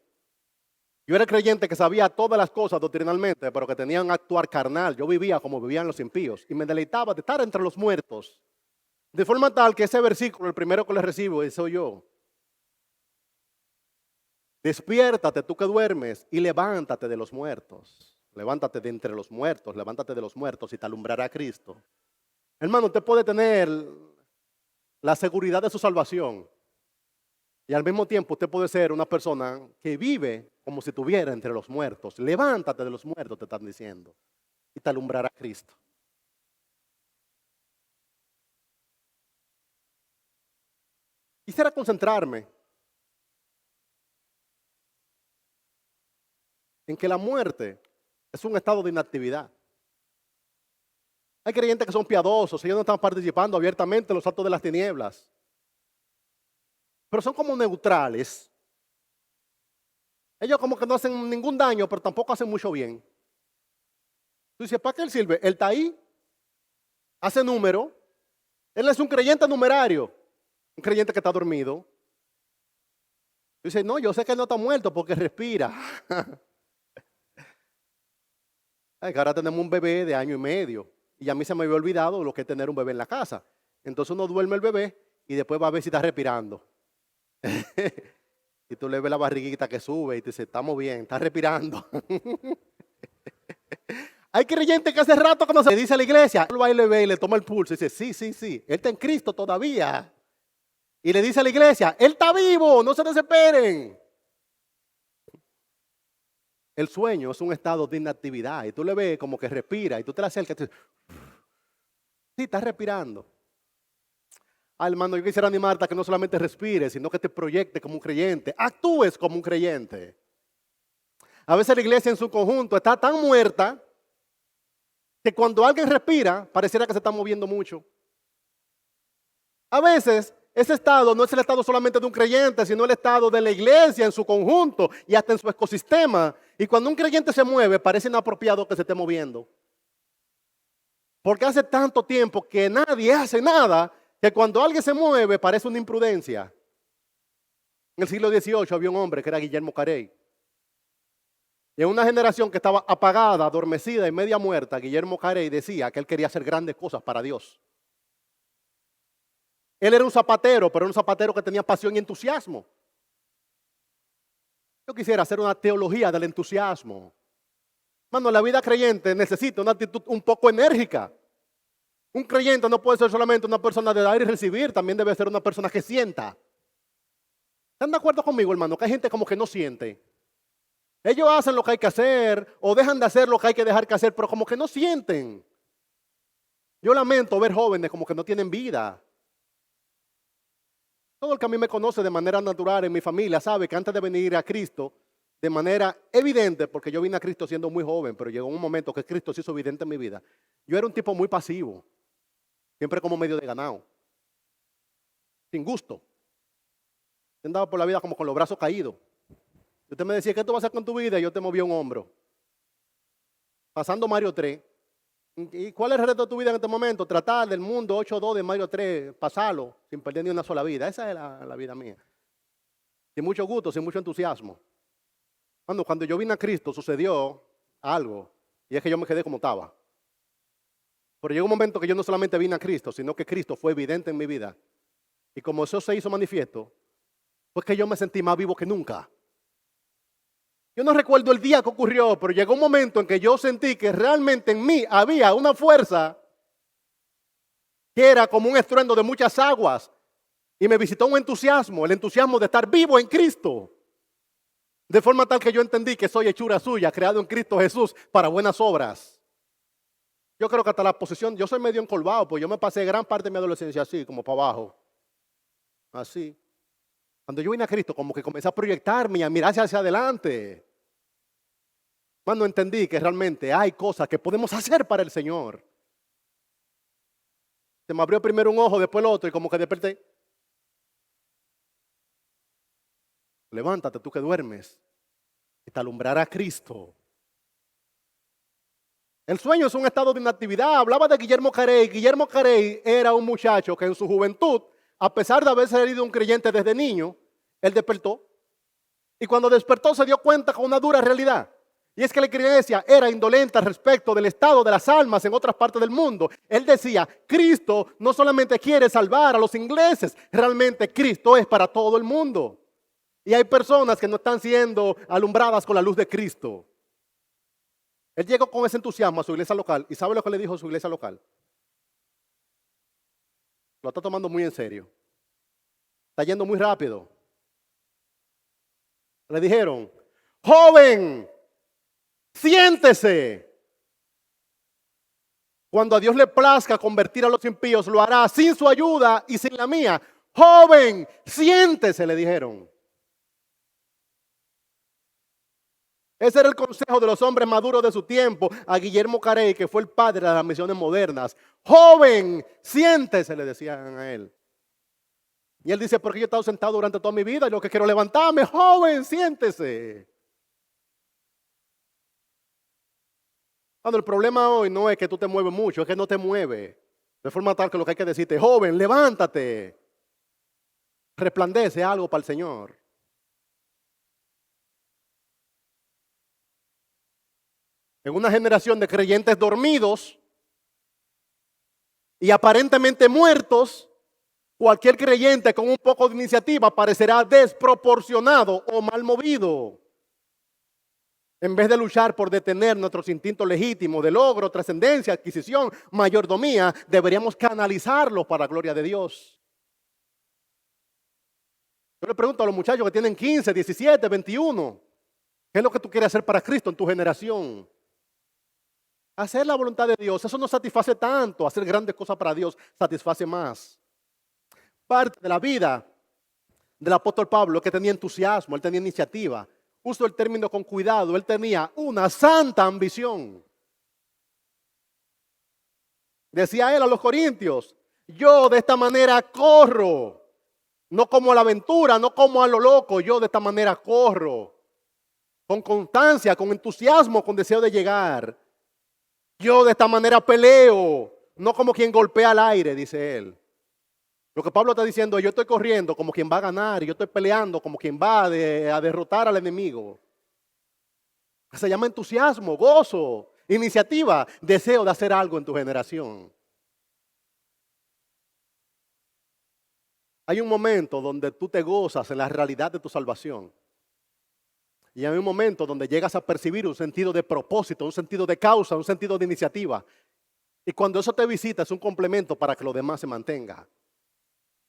Yo era creyente que sabía todas las cosas doctrinalmente, pero que tenía un actuar carnal. Yo vivía como vivían los impíos y me deleitaba de estar entre los muertos. De forma tal que ese versículo, el primero que le recibo, soy yo. Despiértate tú que duermes y levántate de los muertos. Levántate de entre los muertos, levántate de los muertos y te alumbrará Cristo. Hermano, usted puede tener la seguridad de su salvación y al mismo tiempo usted puede ser una persona que vive como si estuviera entre los muertos. Levántate de los muertos, te están diciendo, y te alumbrará Cristo. Quisiera concentrarme en que la muerte es un estado de inactividad. Hay creyentes que son piadosos, ellos no están participando abiertamente en los actos de las tinieblas, pero son como neutrales. Ellos como que no hacen ningún daño, pero tampoco hacen mucho bien. Tú dices, ¿para qué él sirve? Él está ahí, hace número, él es un creyente numerario, un creyente que está dormido. Tú dices, no, yo sé que él no está muerto porque respira. Ay, que ahora tenemos un bebé de 1 año y medio y a mí se me había olvidado lo que es tener un bebé en la casa. Entonces uno duerme el bebé y después va a ver si está respirando. Y tú le ves la barriguita que sube y te dice, estamos bien, está respirando. Hay creyentes que hace rato que no se le dice a la iglesia, él va y le ve y le toma el pulso y dice, sí, él está en Cristo todavía. Y le dice a la iglesia, él está vivo, no se desesperen. El sueño es un estado de inactividad y tú le ves como que respira y tú te le acercas y te dices, sí, estás respirando. Hermano, yo quisiera animarte a que no solamente respires, sino que te proyectes como un creyente, actúes como un creyente. A veces la iglesia en su conjunto está tan muerta que cuando alguien respira, pareciera que se está moviendo mucho. A veces ese estado no es el estado solamente de un creyente, sino el estado de la iglesia en su conjunto y hasta en su ecosistema. Y cuando un creyente se mueve, parece inapropiado que se esté moviendo. Porque hace tanto tiempo que nadie hace nada, que cuando alguien se mueve parece una imprudencia. En el siglo XVIII había un hombre que era Guillermo Carey. Y en una generación que estaba apagada, adormecida y media muerta, Guillermo Carey decía que él quería hacer grandes cosas para Dios. Él era un zapatero, pero era un zapatero que tenía pasión y entusiasmo. Yo quisiera hacer una teología del entusiasmo. Mano, la vida creyente necesita una actitud un poco enérgica. Un creyente no puede ser solamente una persona de dar y recibir, también debe ser una persona que sienta. ¿Están de acuerdo conmigo, hermano? Que hay gente como que no siente. Ellos hacen lo que hay que hacer o dejan de hacer lo que hay que dejar que hacer, pero como que no sienten. Yo lamento ver jóvenes como que no tienen vida. Todo el que a mí me conoce de manera natural en mi familia sabe que antes de venir a Cristo, de manera evidente, porque yo vine a Cristo siendo muy joven, pero llegó un momento que Cristo se hizo evidente en mi vida. Yo era un tipo muy pasivo, siempre como medio de ganado, sin gusto. Yo andaba por la vida como con los brazos caídos. Usted me decía, ¿qué tú vas a hacer con tu vida? Y yo te movía un hombro. Pasando Mario 3. ¿Y cuál es el reto de tu vida en este momento? Tratar del mundo 8-2 de Mario 3, pasarlo sin perder ni una sola vida. Esa es la vida mía. Sin mucho gusto, sin mucho entusiasmo. Cuando yo vine a Cristo sucedió algo. Y es que yo me quedé como estaba. Pero llegó un momento que yo no solamente vine a Cristo, sino que Cristo fue evidente en mi vida. Y como eso se hizo manifiesto, fue que yo me sentí más vivo que nunca. Yo no recuerdo el día que ocurrió, pero llegó un momento en que yo sentí que realmente en mí había una fuerza que era como un estruendo de muchas aguas. Y me visitó un entusiasmo, el entusiasmo de estar vivo en Cristo. De forma tal que yo entendí que soy hechura suya, creado en Cristo Jesús para buenas obras. Yo creo que hasta la posición, yo soy medio encorvado, pues yo me pasé gran parte de mi adolescencia así, como para abajo. Así. Cuando yo vine a Cristo, como que comencé a proyectarme y a mirar hacia adelante. Cuando entendí que realmente hay cosas que podemos hacer para el Señor. Se me abrió primero un ojo, después el otro y como que desperté. Levántate tú que duermes y te alumbrará Cristo. El sueño es un estado de inactividad. Hablaba de Guillermo Carey. Guillermo Carey era un muchacho que en su juventud, a pesar de haber sido un creyente desde niño, él despertó. Y cuando despertó se dio cuenta con una dura realidad. Y es que la iglesia era indolente al respecto del estado de las almas en otras partes del mundo. Él decía, Cristo no solamente quiere salvar a los ingleses, realmente Cristo es para todo el mundo. Y hay personas que no están siendo alumbradas con la luz de Cristo. Él llegó con ese entusiasmo a su iglesia local. ¿Y sabe lo que le dijo a su iglesia local? Lo está tomando muy en serio. Está yendo muy rápido. Le dijeron, joven, siéntese. Cuando a Dios le plazca convertir a los impíos, lo hará sin su ayuda y sin la mía. Joven, siéntese, le dijeron. Ese era el consejo de los hombres maduros de su tiempo a Guillermo Carey, que fue el padre de las misiones modernas. Joven, siéntese, le decían a él. Y él dice, porque yo he estado sentado durante toda mi vida y lo que quiero levantarme. Joven, siéntese. Cuando el problema hoy no es que tú te mueves mucho, es que no te mueves. De forma tal que lo que hay que decirte, joven, levántate. Resplandece algo para el Señor. En una generación de creyentes dormidos y aparentemente muertos, cualquier creyente con un poco de iniciativa parecerá desproporcionado o mal movido. En vez de luchar por detener nuestros instintos legítimos de logro, trascendencia, adquisición, mayordomía, deberíamos canalizarlos para la gloria de Dios. Yo le pregunto a los muchachos que tienen 15, 17, 21, ¿qué es lo que tú quieres hacer para Cristo en tu generación? Hacer la voluntad de Dios, eso no satisface tanto. Hacer grandes cosas para Dios satisface más. Parte de la vida del apóstol Pablo es que tenía entusiasmo, él tenía iniciativa. Uso el término con cuidado, él tenía una santa ambición. Decía él a los corintios, yo de esta manera corro, no como a la aventura, no como a lo loco, yo de esta manera corro. Con constancia, con entusiasmo, con deseo de llegar. Yo de esta manera peleo, no como quien golpea al aire, dice él. Lo que Pablo está diciendo es, yo estoy corriendo como quien va a ganar, y yo estoy peleando como quien va a derrotar al enemigo. Se llama entusiasmo, gozo, iniciativa, deseo de hacer algo en tu generación. Hay un momento donde tú te gozas en la realidad de tu salvación. Y hay un momento donde llegas a percibir un sentido de propósito, un sentido de causa, un sentido de iniciativa. Y cuando eso te visita es un complemento para que lo demás se mantenga.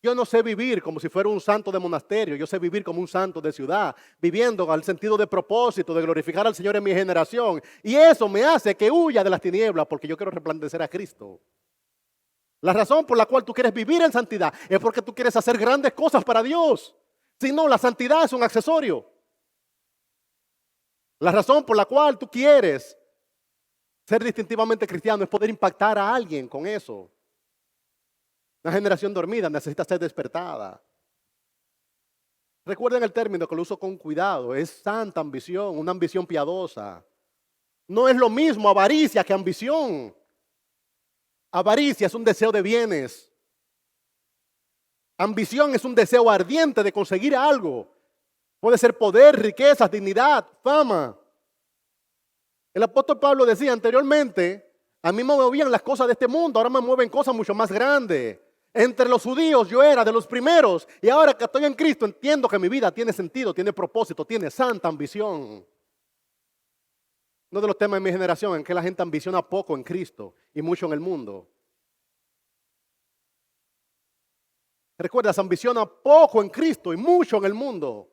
Yo no sé vivir como si fuera un santo de monasterio, yo sé vivir como un santo de ciudad, viviendo al sentido de propósito, de glorificar al Señor en mi generación. Y eso me hace que huya de las tinieblas porque yo quiero resplandecer a Cristo. La razón por la cual tú quieres vivir en santidad es porque tú quieres hacer grandes cosas para Dios. Si no, la santidad es un accesorio. La razón por la cual tú quieres ser distintivamente cristiano es poder impactar a alguien con eso. Una generación dormida necesita ser despertada. Recuerden el término que lo uso con cuidado. Es santa ambición, una ambición piadosa. No es lo mismo avaricia que ambición. Avaricia es un deseo de bienes. Ambición es un deseo ardiente de conseguir algo. Puede ser poder, riquezas, dignidad, fama. El apóstol Pablo decía anteriormente, a mí me movían las cosas de este mundo, ahora me mueven cosas mucho más grandes. Entre los judíos yo era de los primeros y ahora que estoy en Cristo entiendo que mi vida tiene sentido, tiene propósito, tiene santa ambición. Uno de los temas de mi generación es que la gente ambiciona poco en Cristo y mucho en el mundo. Recuerda, se ambiciona poco en Cristo y mucho en el mundo.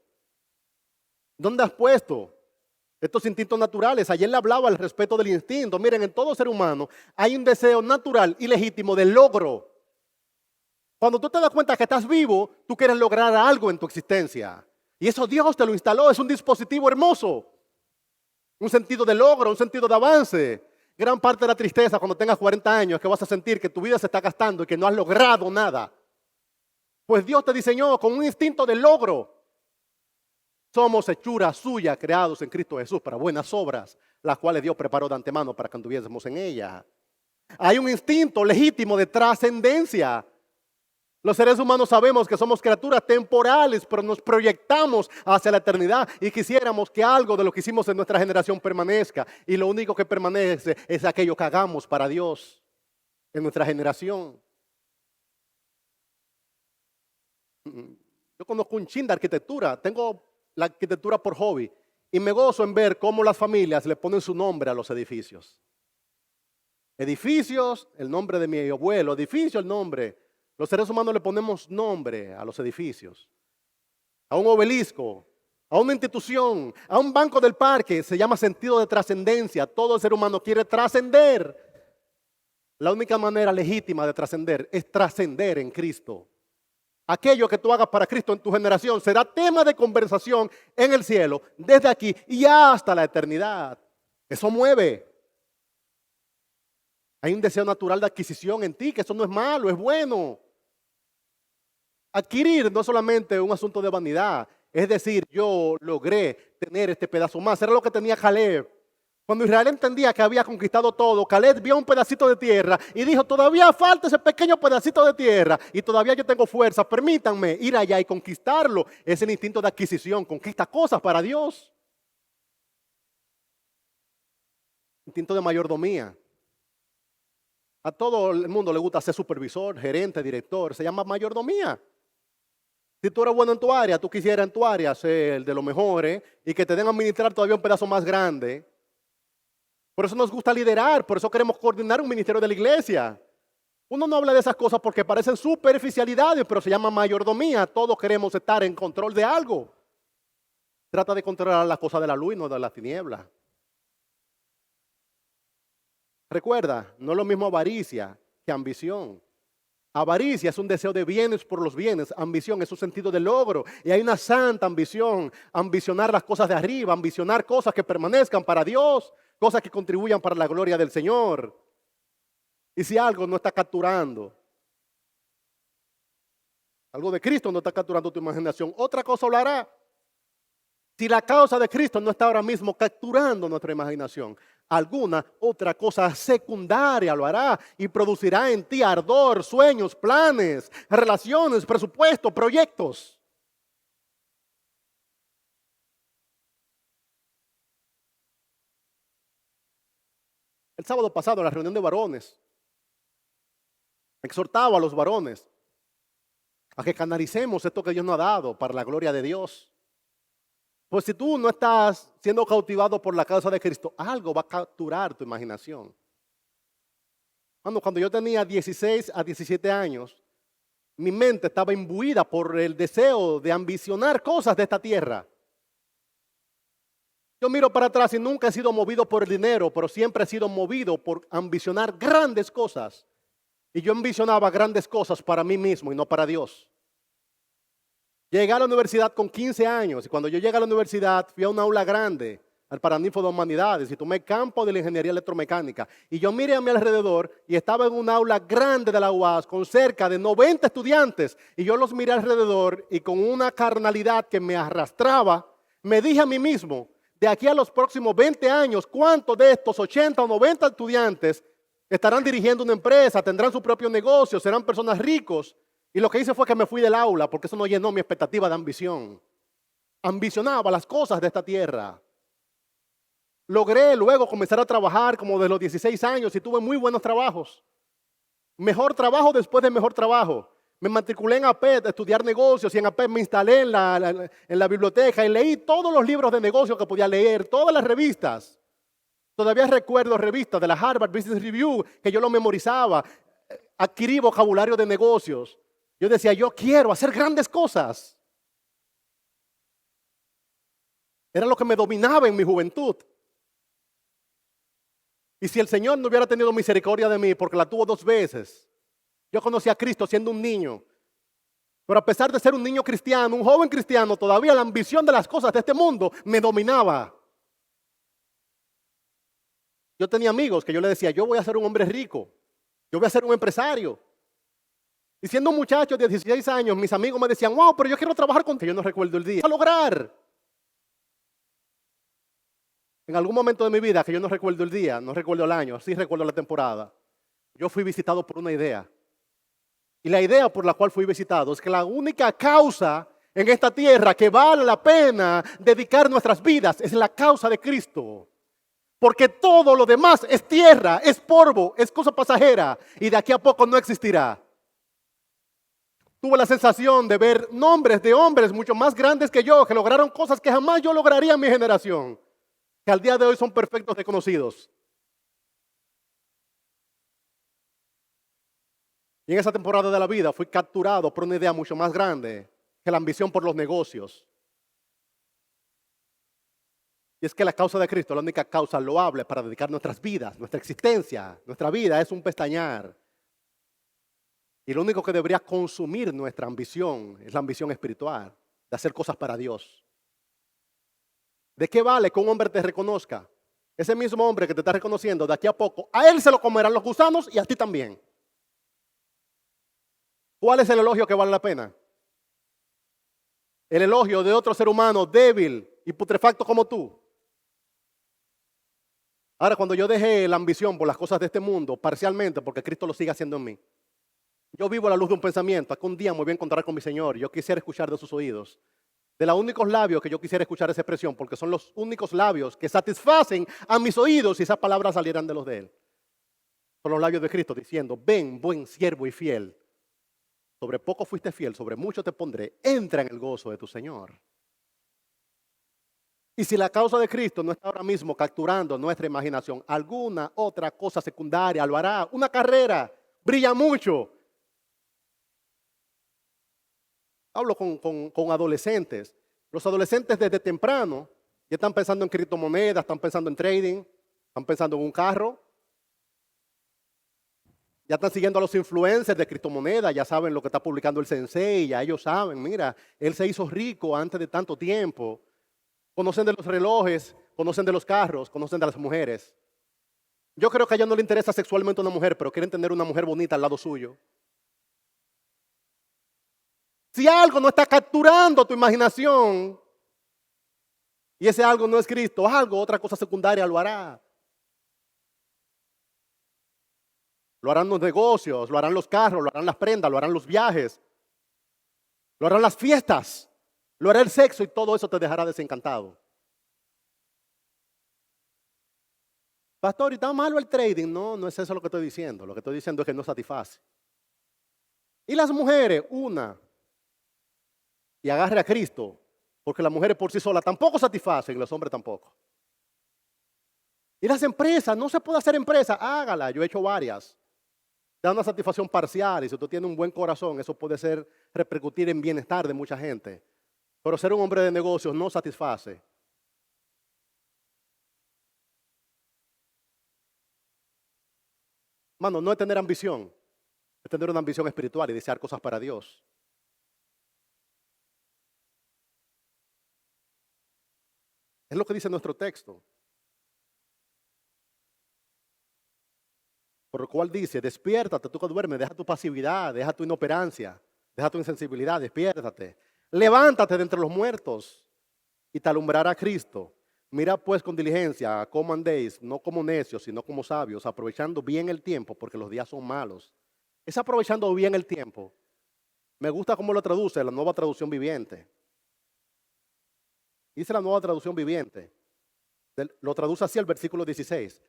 ¿Dónde has puesto estos instintos naturales? Ayer le hablaba al respeto del instinto. Miren, en todo ser humano hay un deseo natural y legítimo de logro. Cuando tú te das cuenta que estás vivo, tú quieres lograr algo en tu existencia. Y eso Dios te lo instaló, es un dispositivo hermoso. Un sentido de logro, un sentido de avance. Gran parte de la tristeza cuando tengas 40 años es que vas a sentir que tu vida se está gastando y que no has logrado nada. Pues Dios te diseñó con un instinto de logro. Somos hechura suya, creados en Cristo Jesús para buenas obras, las cuales Dios preparó de antemano para que anduviésemos en ella. Hay un instinto legítimo de trascendencia. Los seres humanos sabemos que somos criaturas temporales, pero nos proyectamos hacia la eternidad y quisiéramos que algo de lo que hicimos en nuestra generación permanezca. Y lo único que permanece es aquello que hagamos para Dios en nuestra generación. Yo conozco un chin de arquitectura, tengo la arquitectura por hobby y me gozo en ver cómo las familias le ponen su nombre a los edificios. Edificios, el nombre de mi abuelo, edificio, el nombre. Los seres humanos le ponemos nombre a los edificios, a un obelisco, a una institución, a un banco del parque. Se llama sentido de trascendencia. Todo ser humano quiere trascender. La única manera legítima de trascender es trascender en Cristo. Aquello que tú hagas para Cristo en tu generación será tema de conversación en el cielo, desde aquí y hasta la eternidad. Eso mueve. Hay un deseo natural de adquisición en ti, que eso no es malo, es bueno. Adquirir no es solamente un asunto de vanidad, es decir, yo logré tener este pedazo más. Era lo que tenía Caleb. Cuando Israel entendía que había conquistado todo, Caleb vio un pedacito de tierra y dijo, todavía falta ese pequeño pedacito de tierra y todavía yo tengo fuerza, permítanme ir allá y conquistarlo. Es el instinto de adquisición, conquista cosas para Dios. Instinto de mayordomía. A todo el mundo le gusta ser supervisor, gerente, director, se llama mayordomía. Si tú eres bueno en tu área, tú quisieras en tu área ser de los mejores y que te den a administrar todavía un pedazo más grande. Por eso nos gusta liderar, por eso queremos coordinar un ministerio de la iglesia. Uno no habla de esas cosas porque parecen superficialidades, pero se llama mayordomía. Todos queremos estar en control de algo. Trata de controlar las cosas de la luz y no de la tiniebla. Recuerda, no es lo mismo avaricia que ambición. Avaricia es un deseo de bienes por los bienes. Ambición es un sentido de logro. Y hay una santa ambición. Ambicionar las cosas de arriba. Ambicionar cosas que permanezcan para Dios. Cosas que contribuyan para la gloria del Señor. Y si algo no está capturando, algo de Cristo no está capturando tu imaginación, otra cosa lo hará. Si la causa de Cristo no está ahora mismo capturando nuestra imaginación, alguna otra cosa secundaria lo hará y producirá en ti ardor, sueños, planes, relaciones, presupuestos, proyectos. El sábado pasado, en la reunión de varones, exhortaba a los varones a que canalicemos esto que Dios nos ha dado para la gloria de Dios. Pues si tú no estás siendo cautivado por la causa de Cristo, algo va a capturar tu imaginación. Cuando yo tenía 16 a 17 años, mi mente estaba imbuida por el deseo de ambicionar cosas de esta tierra. Yo miro para atrás y nunca he sido movido por el dinero, pero siempre he sido movido por ambicionar grandes cosas. Y yo ambicionaba grandes cosas para mí mismo y no para Dios. Llegué a la universidad con 15 años y cuando yo llegué a la universidad fui a un aula grande, al Paraninfo de Humanidades, y tomé campo de la ingeniería electromecánica. Y yo miré a mi alrededor y estaba en un aula grande de la UAS con cerca de 90 estudiantes. Y yo los miré alrededor y con una carnalidad que me arrastraba, me dije a mí mismo, de aquí a los próximos 20 años, ¿cuántos de estos 80 o 90 estudiantes estarán dirigiendo una empresa, tendrán su propio negocio, serán personas ricos? Y lo que hice fue que me fui del aula porque eso no llenó mi expectativa de ambición. Ambicionaba las cosas de esta tierra. Logré luego comenzar a trabajar como de los 16 años y tuve muy buenos trabajos. Mejor trabajo después de mejor trabajo. Me matriculé en APET a estudiar negocios y en APET me instalé en la biblioteca y leí todos los libros de negocios que podía leer, todas las revistas. Todavía recuerdo revistas de la Harvard Business Review que yo lo memorizaba. Adquirí vocabulario de negocios. Yo decía, yo quiero hacer grandes cosas. Era lo que me dominaba en mi juventud. Y si el Señor no hubiera tenido misericordia de mí, porque la tuvo 2 veces, yo conocí a Cristo siendo un niño. Pero a pesar de ser un niño cristiano, un joven cristiano, todavía la ambición de las cosas de este mundo me dominaba. Yo tenía amigos que yo les decía, yo voy a ser un hombre rico, yo voy a ser un empresario. Y siendo un muchacho de 16 años, mis amigos me decían, wow, pero yo quiero trabajar contigo. Yo no recuerdo el día. ¿Qué vas a lograr? En algún momento de mi vida, que yo no recuerdo el día, no recuerdo el año, sí recuerdo la temporada, yo fui visitado por una idea. Y la idea por la cual fui visitado es que la única causa en esta tierra que vale la pena dedicar nuestras vidas es la causa de Cristo. Porque todo lo demás es tierra, es polvo, es cosa pasajera y de aquí a poco no existirá. Tuve la sensación de ver nombres de hombres mucho más grandes que yo, que lograron cosas que jamás yo lograría en mi generación, que al día de hoy son perfectos desconocidos. Y en esa temporada de la vida fui capturado por una idea mucho más grande que la ambición por los negocios. Y es que la causa de Cristo, la única causa loable para dedicar nuestras vidas, nuestra existencia, nuestra vida es un pestañear. Y lo único que debería consumir nuestra ambición es la ambición espiritual, de hacer cosas para Dios. ¿De qué vale que un hombre te reconozca? Ese mismo hombre que te está reconociendo, de aquí a poco, a él se lo comerán los gusanos y a ti también. ¿Cuál es el elogio que vale la pena? El elogio de otro ser humano débil y putrefacto como tú. Ahora, cuando yo dejé la ambición por las cosas de este mundo, parcialmente, porque Cristo lo sigue haciendo en mí, yo vivo a la luz de un pensamiento, que un día me voy a encontrar con mi Señor, yo quisiera escuchar de sus oídos, de los únicos labios que yo quisiera escuchar esa expresión, porque son los únicos labios que satisfacen a mis oídos si esas palabras salieran de los de Él. Son los labios de Cristo diciendo, ven, buen siervo y fiel, sobre poco fuiste fiel, sobre mucho te pondré, entra en el gozo de tu Señor. Y si la causa de Cristo no está ahora mismo capturando nuestra imaginación, alguna otra cosa secundaria lo hará. Una carrera brilla mucho. Hablo con adolescentes. Los adolescentes desde temprano ya están pensando en criptomonedas, están pensando en trading, están pensando en un carro. Ya están siguiendo a los influencers de criptomonedas, ya saben lo que está publicando el sensei, ya ellos saben, mira, él se hizo rico antes de tanto tiempo. Conocen de los relojes, conocen de los carros, conocen de las mujeres. Yo creo que a ellos no les interesa sexualmente una mujer, pero quieren tener una mujer bonita al lado suyo. Si algo no está capturando tu imaginación y ese algo no es Cristo, algo, otra cosa secundaria lo hará. Lo harán los negocios, lo harán los carros, lo harán las prendas, lo harán los viajes, lo harán las fiestas, lo hará el sexo y todo eso te dejará desencantado. Pastor, ¿y está malo el trading? No, no es eso lo que estoy diciendo. Lo que estoy diciendo es que no satisface. Y las mujeres, una, y agarre a Cristo, porque las mujeres por sí solas tampoco satisfacen y los hombres tampoco. Y las empresas, no se puede hacer empresa, hágala, yo he hecho varias. Da una satisfacción parcial y si usted tiene un buen corazón, eso puede repercutir en bienestar de mucha gente. Pero ser un hombre de negocios no satisface. Mano, no es tener ambición, es tener una ambición espiritual y desear cosas para Dios. Es lo que dice nuestro texto. Por lo cual dice, despiértate tú que duermes, deja tu pasividad, deja tu inoperancia, deja tu insensibilidad, despiértate. Levántate de entre los muertos y te alumbrará Cristo. Mira pues con diligencia cómo andéis, no como necios, sino como sabios, aprovechando bien el tiempo, porque los días son malos. Es aprovechando bien el tiempo. Me gusta cómo lo traduce la Nueva Traducción Viviente. Dice la Nueva Traducción Viviente. Lo traduce así el versículo 16.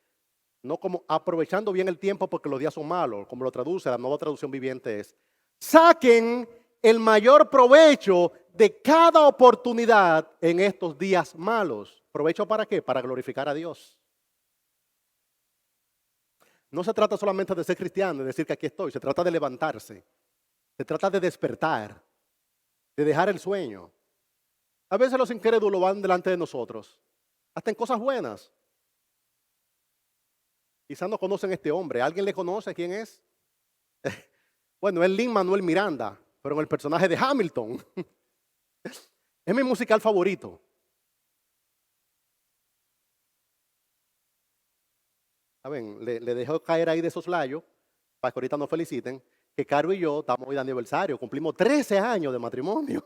No como aprovechando bien el tiempo porque los días son malos, como lo traduce la Nueva Traducción Viviente es. Saquen el mayor provecho de cada oportunidad en estos días malos. ¿Provecho para qué? Para glorificar a Dios. No se trata solamente de ser cristiano, de decir que aquí estoy. Se trata de levantarse. Se trata de despertar. De dejar el sueño. A veces los incrédulos van delante de nosotros. Hasta en cosas buenas. Quizás no conocen a este hombre. ¿Alguien le conoce? ¿Quién es? Bueno, es Lin-Manuel Miranda, pero en el personaje de Hamilton. Es mi musical favorito. ¿Saben? Le dejo caer ahí de soslayo para que ahorita nos feliciten que Caro y yo estamos hoy de aniversario. Cumplimos 13 años de matrimonio.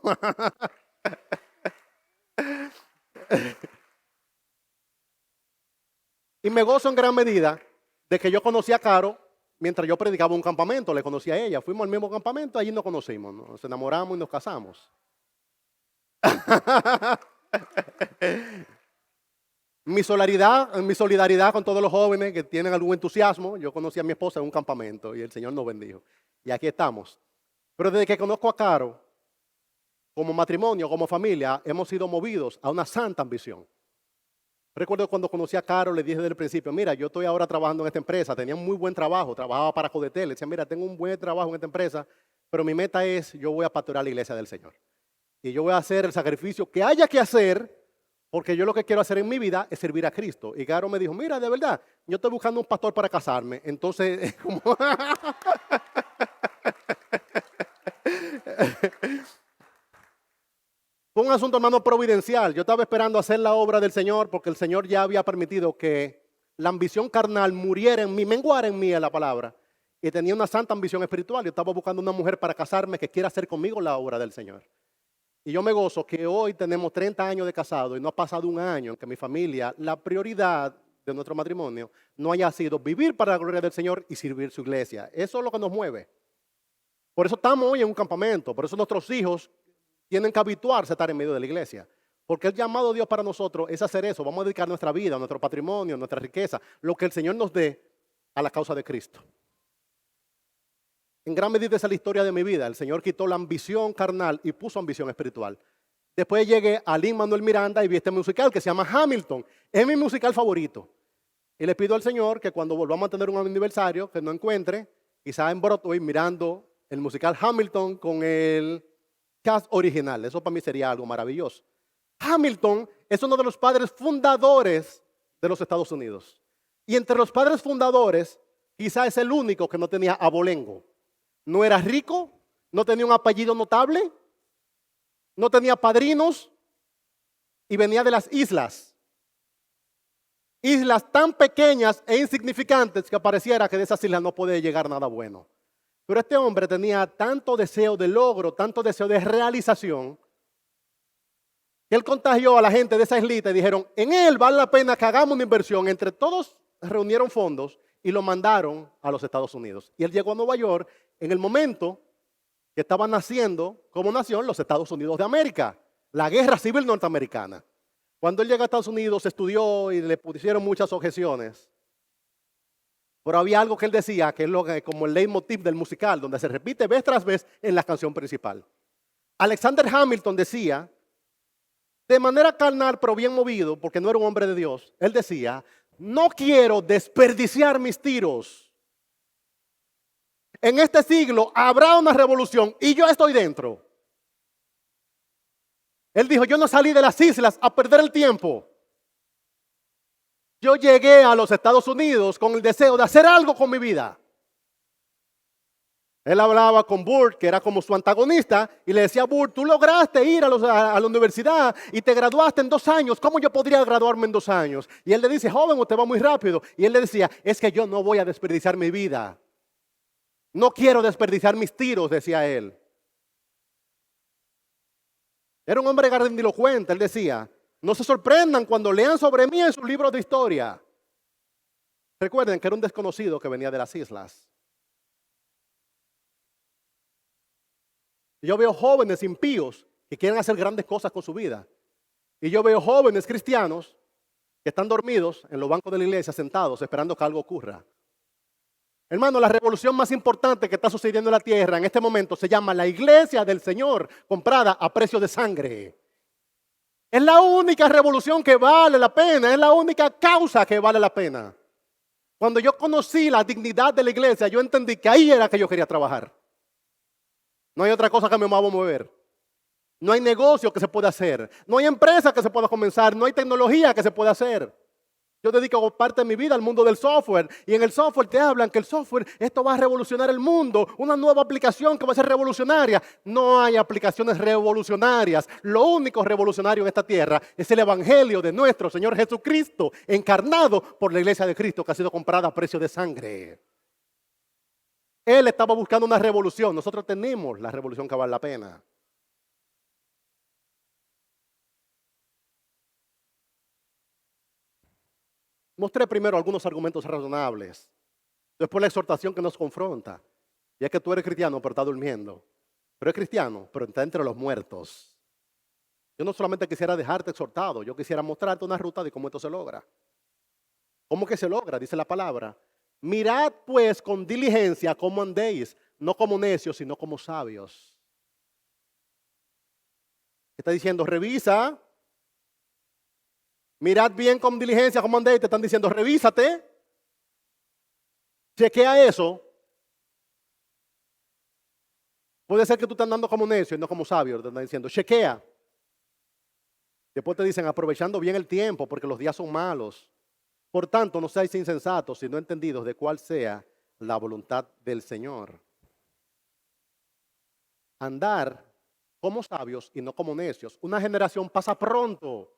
Y me gozo en gran medida de que yo conocí a Caro mientras yo predicaba un campamento. Le conocí a ella. Fuimos al mismo campamento, allí nos conocimos. Nos enamoramos y nos casamos. Mi solidaridad con todos los jóvenes que tienen algún entusiasmo. Yo conocí a mi esposa en un campamento y el Señor nos bendijo. Y aquí estamos. Pero desde que conozco a Caro, como matrimonio, como familia, hemos sido movidos a una santa ambición. Recuerdo cuando conocí a Caro, le dije desde el principio, mira, yo estoy ahora trabajando en esta empresa, tenía un muy buen trabajo, trabajaba para Codetel, le decía, mira, tengo un buen trabajo en esta empresa, pero mi meta es, yo voy a pastorear la iglesia del Señor. Y yo voy a hacer el sacrificio que haya que hacer, porque yo lo que quiero hacer en mi vida es servir a Cristo. Y Caro me dijo, mira, de verdad, yo estoy buscando un pastor para casarme. Entonces, como Fue un asunto, hermano, providencial. Yo estaba esperando hacer la obra del Señor porque el Señor ya había permitido que la ambición carnal muriera en mí, menguara en mí, es la palabra. Y tenía una santa ambición espiritual. Yo estaba buscando una mujer para casarme que quiera hacer conmigo la obra del Señor. Y yo me gozo que hoy tenemos 30 años de casado y no ha pasado un año en que mi familia, la prioridad de nuestro matrimonio, no haya sido vivir para la gloria del Señor y servir su iglesia. Eso es lo que nos mueve. Por eso estamos hoy en un campamento. Por eso nuestros hijos tienen que habituarse a estar en medio de la iglesia. Porque el llamado de Dios para nosotros es hacer eso. Vamos a dedicar nuestra vida, nuestro patrimonio, nuestra riqueza, lo que el Señor nos dé a la causa de Cristo. En gran medida esa es la historia de mi vida. El Señor quitó la ambición carnal y puso ambición espiritual. Después llegué a Lin-Manuel Miranda y vi este musical que se llama Hamilton. Es mi musical favorito. Y le pido al Señor que cuando volvamos a tener un aniversario, que no encuentre, quizá en Broadway, mirando el musical Hamilton con el cast original. Eso para mí sería algo maravilloso. Hamilton es uno de los padres fundadores de los Estados Unidos. Y entre los padres fundadores, quizá es el único que no tenía abolengo. No era rico, no tenía un apellido notable, no tenía padrinos y venía de las islas. Islas tan pequeñas e insignificantes que pareciera que de esas islas no puede llegar nada bueno. Pero este hombre tenía tanto deseo de logro, tanto deseo de realización, que él contagió a la gente de esa islita y dijeron, en él vale la pena que hagamos una inversión. Entre todos reunieron fondos y lo mandaron a los Estados Unidos. Y él llegó a Nueva York en el momento que estaba naciendo como nación los Estados Unidos de América, la guerra civil norteamericana. Cuando él llega a Estados Unidos estudió y le pusieron muchas objeciones. Pero había algo que él decía, que es como el leitmotiv del musical, donde se repite vez tras vez en la canción principal. Alexander Hamilton decía, de manera carnal pero bien movido, porque no era un hombre de Dios, él decía, no quiero desperdiciar mis tiros. En este siglo habrá una revolución y yo estoy dentro. Él dijo, yo no salí de las islas a perder el tiempo. Yo llegué a los Estados Unidos con el deseo de hacer algo con mi vida. Él hablaba con Burt, que era como su antagonista, y le decía a Burt, tú lograste ir a la universidad y te graduaste en 2 años. ¿Cómo yo podría graduarme en 2 años? Y él le dice, joven, usted va muy rápido. Y él le decía, es que yo no voy a desperdiciar mi vida. No quiero desperdiciar mis tiros, decía él. Era un hombre grandilocuente, él decía, no se sorprendan cuando lean sobre mí en sus libros de historia. Recuerden que era un desconocido que venía de las islas. Yo veo jóvenes impíos que quieren hacer grandes cosas con su vida. Y yo veo jóvenes cristianos que están dormidos en los bancos de la iglesia, sentados, esperando que algo ocurra. Hermano, la revolución más importante que está sucediendo en la tierra en este momento se llama la iglesia del Señor, comprada a precio de sangre. Es la única revolución que vale la pena, es la única causa que vale la pena. Cuando yo conocí la dignidad de la iglesia, yo entendí que ahí era que yo quería trabajar. No hay otra cosa que me va a mover. No hay negocio que se pueda hacer. No hay empresa que se pueda comenzar. No hay tecnología que se pueda hacer. Yo dedico parte de mi vida al mundo del software. Y en el software te hablan que el software, esto va a revolucionar el mundo. Una nueva aplicación que va a ser revolucionaria. No hay aplicaciones revolucionarias. Lo único revolucionario en esta tierra es el evangelio de nuestro Señor Jesucristo, encarnado por la iglesia de Cristo, que ha sido comprada a precio de sangre. Él estaba buscando una revolución. Nosotros tenemos la revolución que vale la pena. Mostré primero algunos argumentos razonables. Después la exhortación que nos confronta. Y es que tú eres cristiano, pero estás durmiendo. Pero es cristiano, pero está entre los muertos. Yo no solamente quisiera dejarte exhortado, yo quisiera mostrarte una ruta de cómo esto se logra. ¿Cómo que se logra? Dice la palabra. Mirad pues con diligencia cómo andéis, no como necios, sino como sabios. Está diciendo, revisa. Mirad bien con diligencia cómo andéis. Te están diciendo, revísate. Chequea eso. Puede ser que tú estés andando como necio y no como sabio. Te están diciendo, chequea. Después te dicen, aprovechando bien el tiempo porque los días son malos. Por tanto, no seáis insensatos, sino entendidos de cuál sea la voluntad del Señor. andar como sabios y no como necios. Una generación pasa pronto.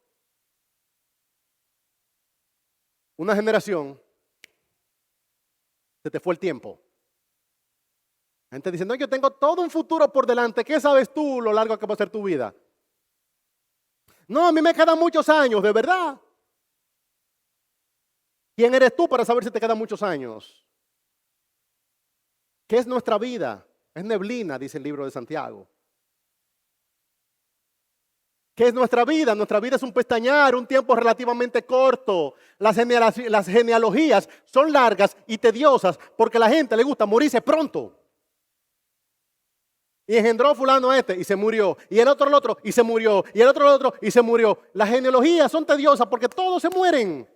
Una generación, se te fue el tiempo. La gente dice, no, yo tengo todo un futuro por delante. ¿Qué sabes tú lo largo que va a ser tu vida? No, a mí me quedan muchos años, de verdad. ¿Quién eres tú para saber si te quedan muchos años? ¿Qué es nuestra vida? Es neblina, dice el libro de Santiago. ¿Qué es nuestra vida? Nuestra vida es un pestañear, un tiempo relativamente corto. Las genealogías son largas y tediosas porque a la gente le gusta morirse pronto. Y engendró fulano a este y se murió. Y el otro y se murió. Y el otro y se murió. Las genealogías son tediosas porque todos se mueren.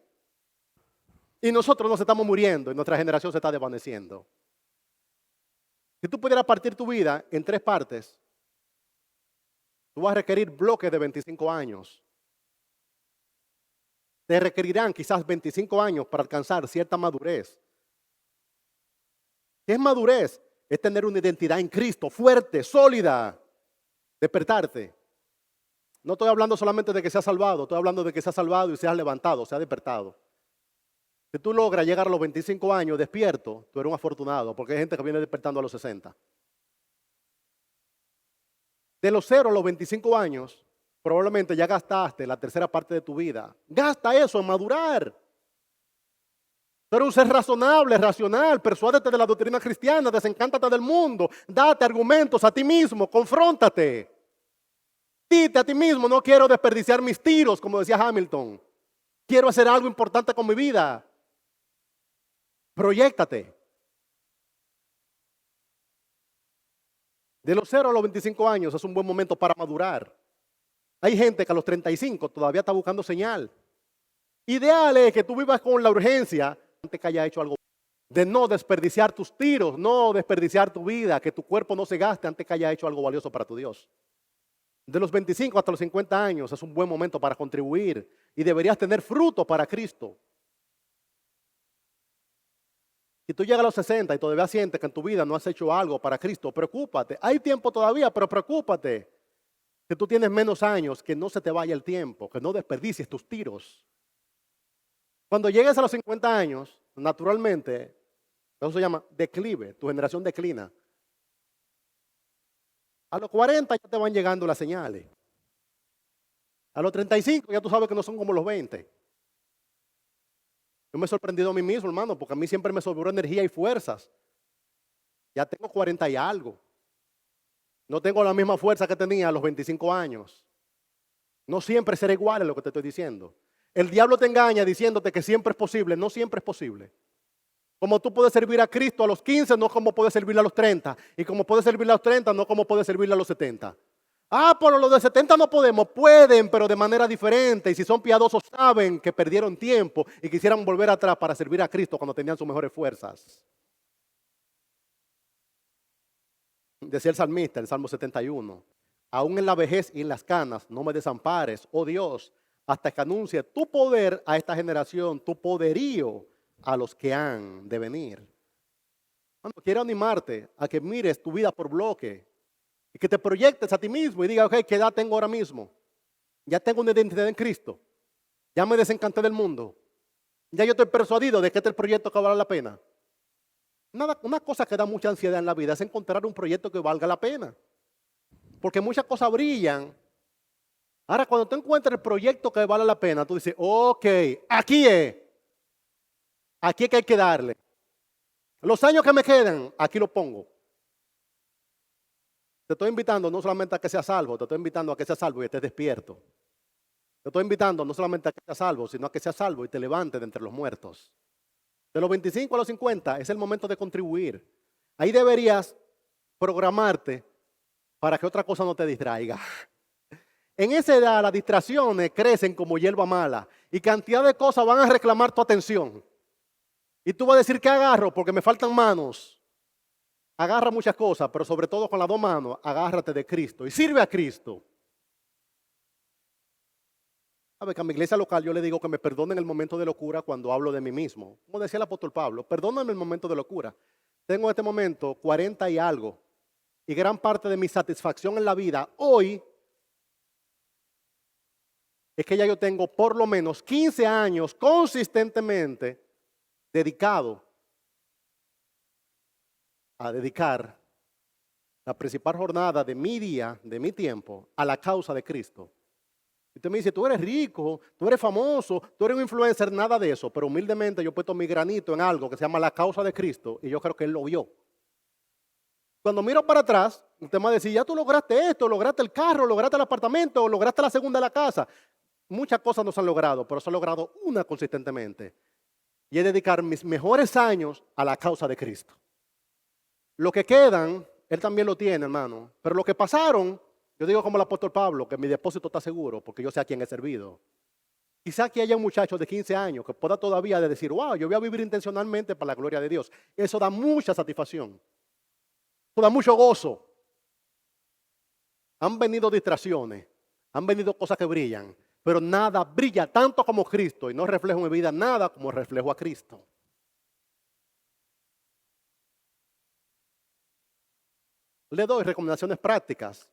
Y nosotros nos estamos muriendo y nuestra generación se está desvaneciendo. Si tú pudieras partir tu vida en 3 partes, tú vas a requerir bloques de 25 años. Te requerirán quizás 25 años para alcanzar cierta madurez. ¿Qué es madurez? Es tener una identidad en Cristo fuerte, sólida, despertarte. No estoy hablando solamente de que seas salvado, estoy hablando de que seas salvado y seas levantado, seas despertado. Si tú logras llegar a los 25 años despierto, tú eres un afortunado, porque hay gente que viene despertando a los 60. De los 0 a los 25 años, probablemente ya gastaste la tercera parte de tu vida. Gasta eso en madurar. Tú eres un ser razonable, racional, persuádete de la doctrina cristiana, desencántate del mundo, date argumentos a ti mismo, confróntate. Dite a ti mismo, no quiero desperdiciar mis tiros, como decía Hamilton. Quiero hacer algo importante con mi vida. Proyéctate. De los 0 a los 25 años es un buen momento para madurar. Hay gente que a los 35 todavía está buscando señal. Ideal es que tú vivas con la urgencia antes que haya hecho algo. De no desperdiciar tus tiros, no desperdiciar tu vida, que tu cuerpo no se gaste antes que haya hecho algo valioso para tu Dios. De los 25 hasta los 50 años es un buen momento para contribuir y deberías tener fruto para Cristo. Si tú llegas a los 60 y todavía sientes que en tu vida no has hecho algo para Cristo, preocúpate. Hay tiempo todavía, pero preocúpate. Que tú tienes menos años, que no se te vaya el tiempo, que no desperdicies tus tiros. Cuando llegues a los 50 años, naturalmente, eso se llama declive, tu generación declina. A los 40 ya te van llegando las señales. A los 35 ya tú sabes que no son como los 20. Yo me he sorprendido a mí mismo, hermano, porque a mí siempre me sobró energía y fuerzas. Ya tengo 40 y algo. No tengo la misma fuerza que tenía a los 25 años. No siempre será igual a lo que te estoy diciendo. El diablo te engaña diciéndote que siempre es posible. No siempre es posible. Como tú puedes servir a Cristo a los 15, no como puedes servirle a los 30. Y como puedes servirle a los 30, no como puedes servirle a los 70. Ah, pero los de 70 no podemos. Pueden, pero de manera diferente. Y si son piadosos, saben que perdieron tiempo y quisieran volver atrás para servir a Cristo cuando tenían sus mejores fuerzas. Decía el salmista en el Salmo 71. Aún en la vejez y en las canas, no me desampares, oh Dios, hasta que anuncie tu poder a esta generación, tu poderío a los que han de venir. Bueno, quiero animarte a que mires tu vida por bloque y que te proyectes a ti mismo y digas, ok, ¿qué edad tengo ahora mismo? Ya tengo una identidad en Cristo. Ya me desencanté del mundo. Ya yo estoy persuadido de que este es el proyecto que vale la pena. Una cosa que da mucha ansiedad en la vida es encontrar un proyecto que valga la pena. Porque muchas cosas brillan. Ahora, cuando tú encuentras el proyecto que vale la pena, tú dices, ok, aquí es. Aquí es que hay que darle. Los años que me quedan, aquí lo pongo. Te estoy invitando no solamente a que seas salvo, te estoy invitando a que seas salvo y estés despierto. Te estoy invitando no solamente a que seas salvo, sino a que seas salvo y te levantes de entre los muertos. De los 25 a los 50 es el momento de contribuir. Ahí deberías programarte para que otra cosa no te distraiga. En esa edad las distracciones crecen como hierba mala y cantidad de cosas van a reclamar tu atención. Y tú vas a decir, ¿qué agarro? Porque me faltan manos. Agarra muchas cosas, pero sobre todo con las 2 manos, agárrate de Cristo y sirve a Cristo. A ver, que a mi iglesia local yo le digo que me perdonen el momento de locura cuando hablo de mí mismo. Como decía el apóstol Pablo, perdóname el momento de locura. Tengo en este momento 40 y algo. y gran parte de mi satisfacción en la vida hoy es que ya yo tengo por lo menos 15 años consistentemente dedicado a dedicar la principal jornada de mi día, de mi tiempo, a la causa de Cristo. Y usted me dice, tú eres rico, tú eres famoso, tú eres un influencer, nada de eso, pero humildemente yo he puesto mi granito en algo que se llama la causa de Cristo y yo creo que Él lo vio. Cuando miro para atrás, usted me va a decir, ya tú lograste esto, lograste el carro, lograste el apartamento, lograste la segunda de la casa. Muchas cosas no se han logrado, pero se ha logrado una consistentemente. Y es dedicar mis mejores años a la causa de Cristo. Lo que quedan, Él también lo tiene, hermano. Pero lo que pasaron, yo digo como el apóstol Pablo, que mi depósito está seguro, porque yo sé a quién he servido. Quizá aquí haya un muchacho de 15 años que pueda todavía decir, wow, yo voy a vivir intencionalmente para la gloria de Dios. Eso da mucha satisfacción. Eso da mucho gozo. Han venido distracciones, han venido cosas que brillan, pero nada brilla tanto como Cristo y no reflejo en mi vida nada como reflejo a Cristo. Le doy recomendaciones prácticas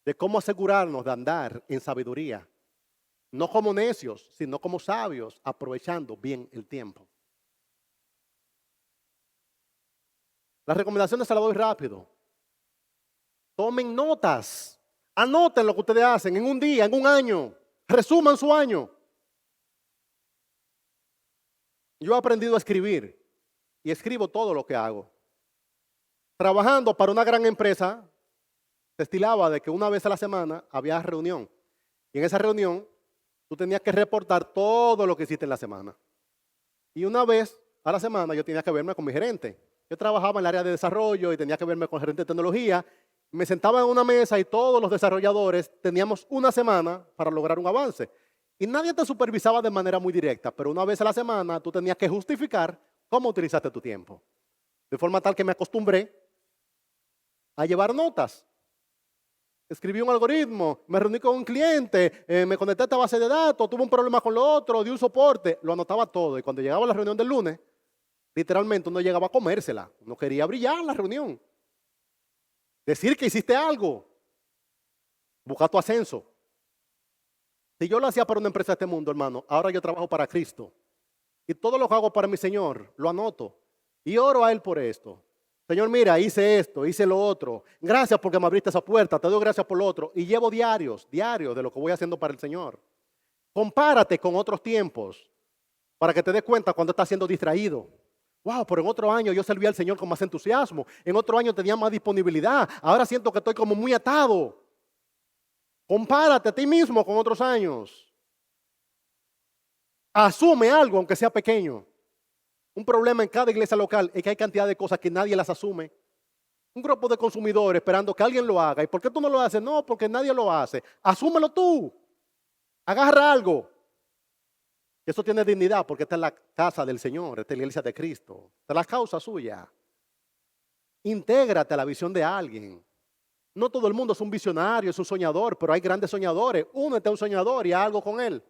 de cómo asegurarnos de andar en sabiduría. No como necios, sino como sabios, aprovechando bien el tiempo. Las recomendaciones se las doy rápido. Tomen notas. Anoten lo que ustedes hacen en un día, en un año. Resuman su año. Yo he aprendido a escribir y escribo todo lo que hago. Trabajando para una gran empresa, se estilaba de que una vez a la semana había reunión. Y en esa reunión, tú tenías que reportar todo lo que hiciste en la semana. Y una vez a la semana yo tenía que verme con mi gerente. Yo trabajaba en el área de desarrollo y tenía que verme con el gerente de tecnología. Me sentaba en una mesa y todos los desarrolladores teníamos una semana para lograr un avance. Y nadie te supervisaba de manera muy directa, pero una vez a la semana tú tenías que justificar cómo utilizaste tu tiempo. De forma tal que me acostumbré a llevar notas. Escribí un algoritmo, me reuní con un cliente, me conecté a esta base de datos, tuve un problema con lo otro, di un soporte, lo anotaba todo. Y cuando llegaba a la reunión del lunes, literalmente uno llegaba a comérsela. Uno quería brillar en la reunión. Decir que hiciste algo. Buscar tu ascenso. Si yo lo hacía para una empresa de este mundo, hermano, ahora yo trabajo para Cristo. Y todo lo que hago para mi Señor, lo anoto. Y oro a Él por esto. Señor, mira, hice esto, hice lo otro. Gracias porque me abriste esa puerta, te doy gracias por lo otro. Y llevo diarios de lo que voy haciendo para el Señor. Compárate con otros tiempos para que te des cuenta cuando estás siendo distraído. Wow, pero en otro año yo serví al Señor con más entusiasmo. En otro año tenía más disponibilidad. Ahora siento que estoy como muy atado. Compárate a ti mismo con otros años. Asume algo, aunque sea pequeño. Un problema en cada iglesia local es que hay cantidad de cosas que nadie las asume. Un grupo de consumidores esperando que alguien lo haga. ¿Y por qué tú no lo haces? No, porque nadie lo hace. Asúmelo tú. Agarra algo. Eso tiene dignidad porque esta es la casa del Señor, esta es la iglesia de Cristo. Esta es la causa suya. Intégrate a la visión de alguien. No todo el mundo es un visionario, es un soñador, pero hay grandes soñadores. Únete a un soñador y haz algo con él.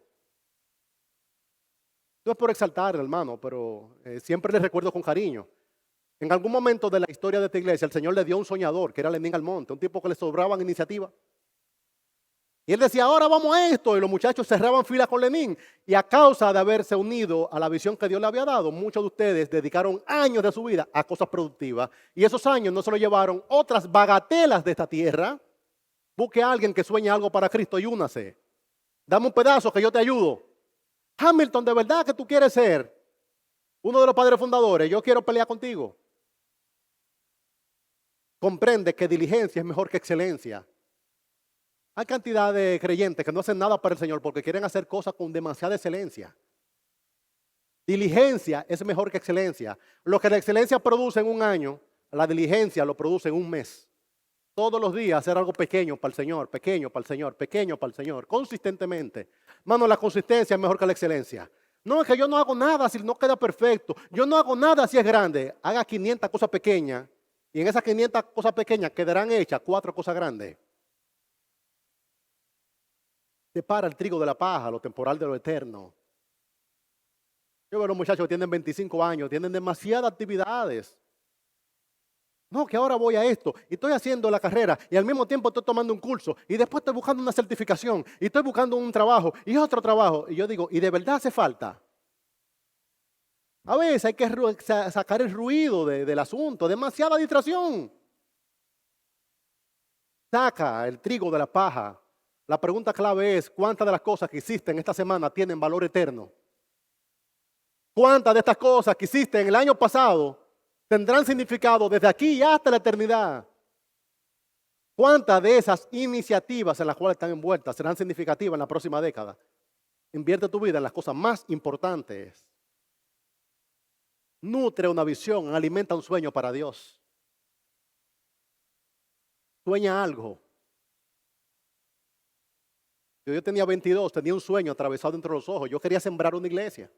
No es por exaltar, hermano, pero siempre les recuerdo con cariño. En algún momento de la historia de esta iglesia, el Señor le dio un soñador, que era Lenín Almonte, un tipo que le sobraban iniciativa. Y él decía, ahora vamos a esto, y los muchachos cerraban filas con Lenín. Y a causa de haberse unido a la visión que Dios le había dado, muchos de ustedes dedicaron años de su vida a cosas productivas. Y esos años no se lo llevaron otras bagatelas de esta tierra. Busque a alguien que sueñe algo para Cristo y únase. Dame un pedazo que yo te ayudo. Hamilton, ¿de verdad que tú quieres ser uno de los padres fundadores? Yo quiero pelear contigo. Comprende que diligencia es mejor que excelencia. Hay cantidad de creyentes que no hacen nada para el Señor porque quieren hacer cosas con demasiada excelencia. Diligencia es mejor que excelencia. Lo que la excelencia produce en un año, la diligencia lo produce en un mes. Todos los días hacer algo pequeño para el Señor, pequeño para el Señor, pequeño para el Señor, consistentemente. Mano, la consistencia es mejor que la excelencia. No, es que yo no hago nada si no queda perfecto. Yo no hago nada si es grande. Haga 500 cosas pequeñas y en esas 500 cosas pequeñas quedarán hechas 4 cosas grandes. Separa el trigo de la paja, lo temporal de lo eterno. Yo veo a los muchachos que tienen 25 años, tienen demasiadas actividades. No, que ahora voy a esto y estoy haciendo la carrera y al mismo tiempo estoy tomando un curso y después estoy buscando una certificación y estoy buscando un trabajo y otro trabajo. Y yo digo, ¿y de verdad hace falta? A veces hay que sacar el ruido del asunto, demasiada distracción. Saca el trigo de la paja. La pregunta clave es, ¿cuántas de las cosas que hiciste esta semana tienen valor eterno? ¿Cuántas de estas cosas que hiciste en el año pasado tendrán significado desde aquí hasta la eternidad? ¿Cuántas de esas iniciativas en las cuales están envueltas serán significativas en la próxima década? Invierte tu vida en las cosas más importantes. Nutre una visión, alimenta un sueño para Dios. Sueña algo. Yo tenía 22, tenía un sueño atravesado entre los ojos. Yo quería sembrar una iglesia.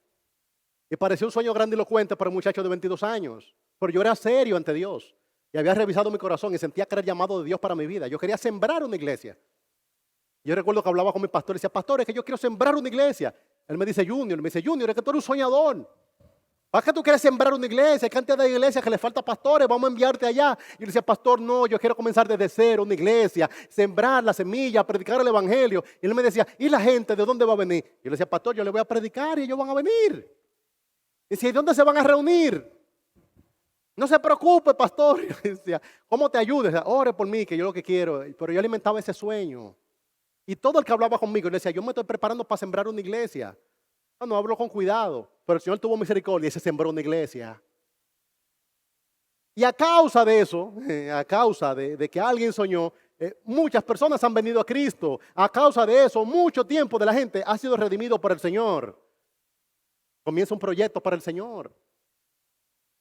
Y parecía un sueño grandilocuente para un muchacho de 22 años. Pero yo era serio ante Dios. Y había revisado mi corazón y sentía que era el llamado de Dios para mi vida. Yo quería sembrar una iglesia. Yo recuerdo que hablaba con mi pastor y decía, pastor, es que yo quiero sembrar una iglesia. Él me dice, Junior, es que tú eres un soñador. ¿Para qué tú quieres sembrar una iglesia? Hay cantidad de iglesias que le falta pastores, vamos a enviarte allá. Y yo decía, pastor, no, yo quiero comenzar desde cero una iglesia, sembrar la semilla, predicar el evangelio. Y él me decía, ¿y la gente de dónde va a venir? Y yo le decía, pastor, yo le voy a predicar y ellos van a venir. Y decía, ¿y dónde se van a reunir? No se preocupe, pastor. Y yo decía, ¿cómo te ayudo? Decía, ore por mí, que yo lo que quiero. Pero yo alimentaba ese sueño. Y todo el que hablaba conmigo, le decía, yo me estoy preparando para sembrar una iglesia. No, hablo con cuidado. Pero el Señor tuvo misericordia y se sembró una iglesia. Y a causa de eso, a causa de que alguien soñó, muchas personas han venido a Cristo. A causa de eso, mucho tiempo de la gente ha sido redimido por el Señor. Comienza un proyecto para el Señor.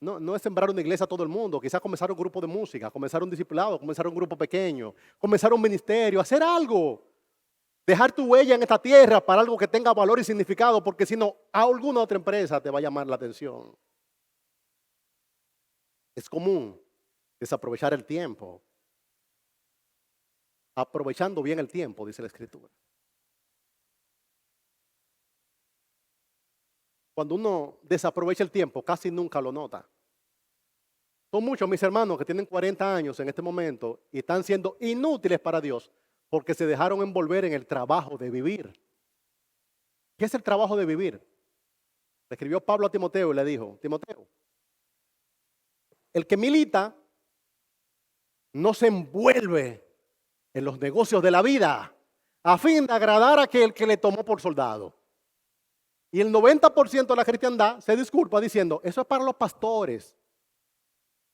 No es sembrar una iglesia a todo el mundo. Quizás comenzar un grupo de música, comenzar un discipulado, comenzar un grupo pequeño, comenzar un ministerio, hacer algo. Dejar tu huella en esta tierra para algo que tenga valor y significado, porque si no, a alguna otra empresa te va a llamar la atención. Es común desaprovechar el tiempo. Aprovechando bien el tiempo, dice la Escritura. Cuando uno desaprovecha el tiempo, casi nunca lo nota. Son muchos mis hermanos que tienen 40 años en este momento y están siendo inútiles para Dios porque se dejaron envolver en el trabajo de vivir. ¿Qué es el trabajo de vivir? Le escribió Pablo a Timoteo y le dijo, Timoteo, el que milita no se envuelve en los negocios de la vida a fin de agradar a aquel que le tomó por soldado. Y el 90% de la cristiandad se disculpa diciendo, eso es para los pastores.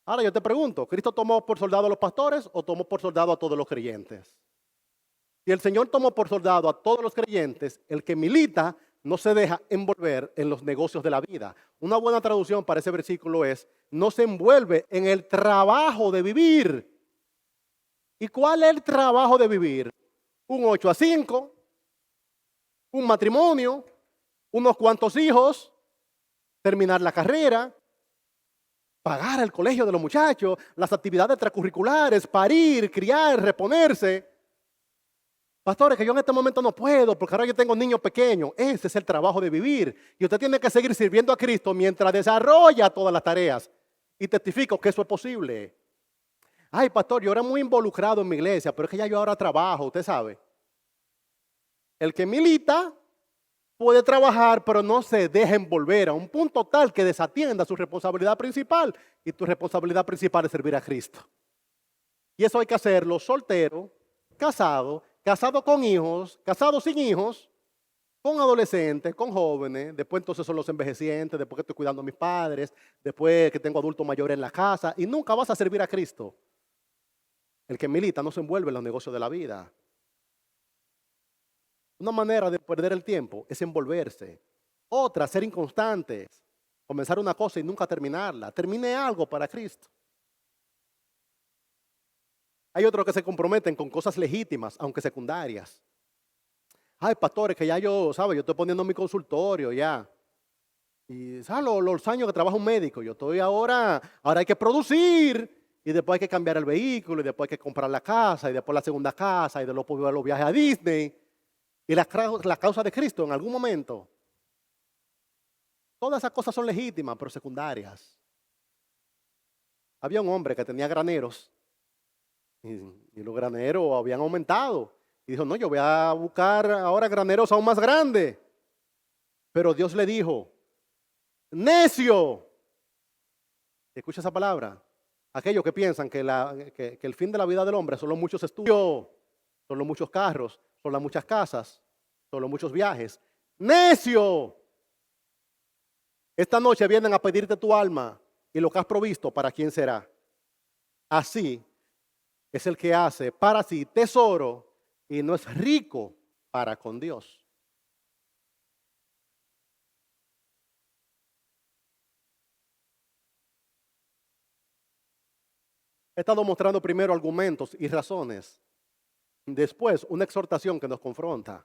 Ahora yo te pregunto, ¿Cristo tomó por soldado a los pastores o tomó por soldado a todos los creyentes? Si el Señor tomó por soldado a todos los creyentes, el que milita no se deja envolver en los negocios de la vida. Una buena traducción para ese versículo es, no se envuelve en el trabajo de vivir. ¿Y cuál es el trabajo de vivir? Un 8 a 5, un matrimonio, unos cuantos hijos, terminar la carrera, pagar el colegio de los muchachos, las actividades extracurriculares, parir, criar, reponerse. Pastores, que yo en este momento no puedo porque ahora yo tengo niños pequeños. Ese es el trabajo de vivir. Y usted tiene que seguir sirviendo a Cristo mientras desarrolla todas las tareas. Y testifico que eso es posible. Ay, pastor, yo era muy involucrado en mi iglesia, pero es que ya yo ahora trabajo, usted sabe. El que milita puede trabajar, pero no se deja envolver a un punto tal que desatienda su responsabilidad principal. Y tu responsabilidad principal es servir a Cristo. Y eso hay que hacerlo soltero, casado, casado con hijos, casado sin hijos, con adolescentes, con jóvenes, después entonces son los envejecientes, después que estoy cuidando a mis padres, después que tengo adultos mayores en la casa, y nunca vas a servir a Cristo. El que milita no se envuelve en los negocios de la vida. Una manera de perder el tiempo es envolverse. Otra, ser inconstantes, comenzar una cosa y nunca terminarla. Termine algo para Cristo. Hay otros que se comprometen con cosas legítimas, aunque secundarias. Ay, pastores, que ya yo, ¿sabes? Yo estoy poniendo mi consultorio ya. Y, ¿sabes? Los años que trabaja un médico, yo estoy ahora hay que producir. Y después hay que cambiar el vehículo, y después hay que comprar la casa, y después la segunda casa, y después los viajes a Disney. Y la causa de Cristo en algún momento. Todas esas cosas son legítimas, pero secundarias. Había un hombre que tenía graneros y, y los graneros habían aumentado. Y dijo, no, yo voy a buscar ahora graneros aún más grandes. Pero Dios le dijo, necio. Escucha esa palabra. Aquellos que piensan que el fin de la vida del hombre son los muchos estudios, son los muchos carros, son las muchas casas, son los muchos viajes. ¡Necio! Esta noche vienen a pedirte tu alma y lo que has provisto, ¿para quién será? Así es el que hace para sí tesoro y no es rico para con Dios. He estado mostrando primero argumentos y razones. Después, una exhortación que nos confronta.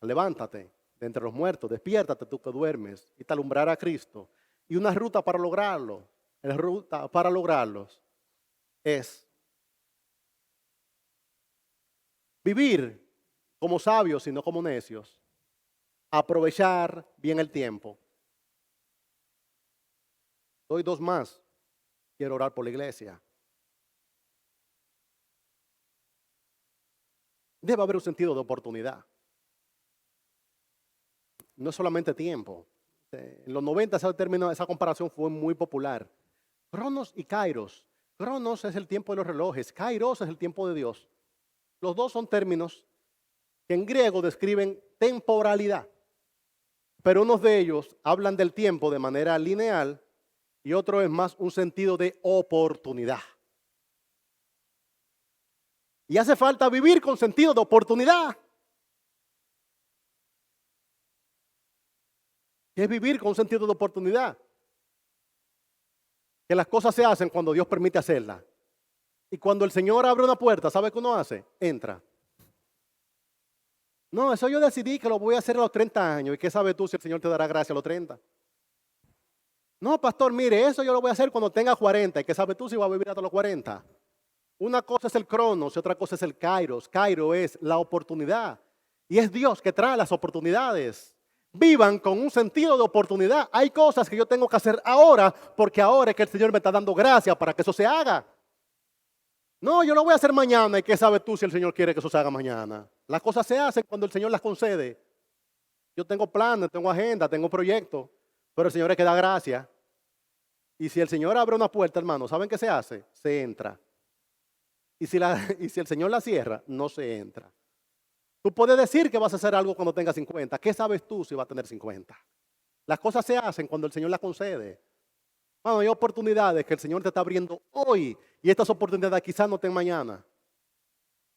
Levántate de entre los muertos, despiértate tú que duermes y te alumbrará Cristo. Y una ruta para lograrlo. La ruta para lograrlos es vivir como sabios y no como necios. Aprovechar bien el tiempo. Doy dos más. Quiero orar por la iglesia. Debe haber un sentido de oportunidad. No es solamente tiempo. En los 90 ese término, esa comparación fue muy popular. Cronos y Kairos. Cronos es el tiempo de los relojes. Kairos es el tiempo de Dios. Los dos son términos que en griego describen temporalidad. Pero unos de ellos hablan del tiempo de manera lineal y otro es más un sentido de oportunidad. Y hace falta vivir con sentido de oportunidad. ¿Qué es vivir con un sentido de oportunidad? Que las cosas se hacen cuando Dios permite hacerlas. Y cuando el Señor abre una puerta, ¿sabe qué uno hace? Entra. No, eso yo decidí que lo voy a hacer a los 30 años. ¿Y qué sabes tú si el Señor te dará gracia a los 30? No, pastor, mire, eso yo lo voy a hacer cuando tenga 40. ¿Y qué sabes tú si va a vivir hasta los 40? Una cosa es el cronos y otra cosa es el kairos. Kairos es la oportunidad. Y es Dios que trae las oportunidades. Vivan con un sentido de oportunidad. Hay cosas que yo tengo que hacer ahora porque ahora es que el Señor me está dando gracia para que eso se haga. No, yo lo voy a hacer mañana. ¿Y qué sabes tú si el Señor quiere que eso se haga mañana? Las cosas se hacen cuando el Señor las concede. Yo tengo planes, tengo agenda, tengo proyectos, pero el Señor es que da gracia. Y si el Señor abre una puerta, hermano, ¿saben qué se hace? Se entra. Y si el Señor la cierra, no se entra. Tú puedes decir que vas a hacer algo cuando tengas 50. ¿Qué sabes tú si vas a tener 50? Las cosas se hacen cuando el Señor las concede. Bueno, hay oportunidades que el Señor te está abriendo hoy y estas oportunidades quizás no estén mañana.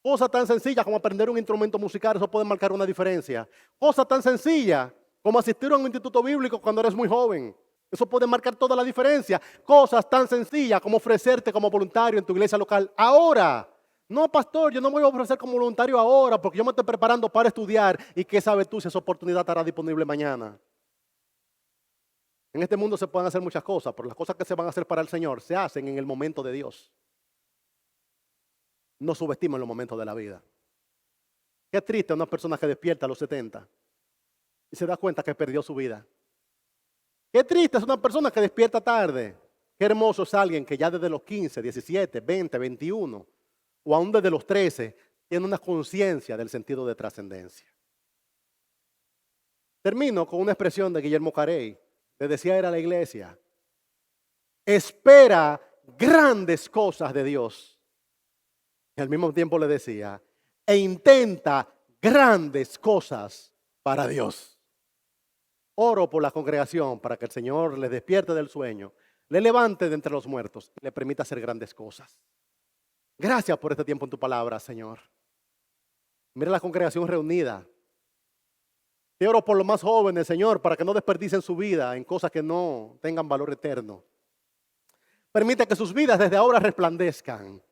Cosas tan sencillas como aprender un instrumento musical, eso puede marcar una diferencia. Cosas tan sencillas como asistir a un instituto bíblico cuando eres muy joven. Eso puede marcar toda la diferencia. Cosas tan sencillas como ofrecerte como voluntario en tu iglesia local ahora. No, pastor, yo no me voy a ofrecer como voluntario ahora porque yo me estoy preparando para estudiar. ¿Y qué sabes tú si esa oportunidad estará disponible mañana? En este mundo se pueden hacer muchas cosas, pero las cosas que se van a hacer para el Señor se hacen en el momento de Dios. No subestimen los momentos de la vida. Qué triste una persona que despierta a los 70 y se da cuenta que perdió su vida. Qué triste es una persona que despierta tarde. Qué hermoso es alguien que ya desde los 15, 17, 20, 21 o aún desde los 13 tiene una conciencia del sentido de trascendencia. Termino con una expresión de Guillermo Carey. Le decía a la iglesia, espera grandes cosas de Dios. Y al mismo tiempo le decía, e intenta grandes cosas para Dios. Oro por la congregación para que el Señor le despierte del sueño, le levante de entre los muertos y le permita hacer grandes cosas. Gracias por este tiempo en tu palabra, Señor. Mira la congregación reunida. Te oro por los más jóvenes, Señor, para que no desperdicien su vida en cosas que no tengan valor eterno. Permite que sus vidas desde ahora resplandezcan.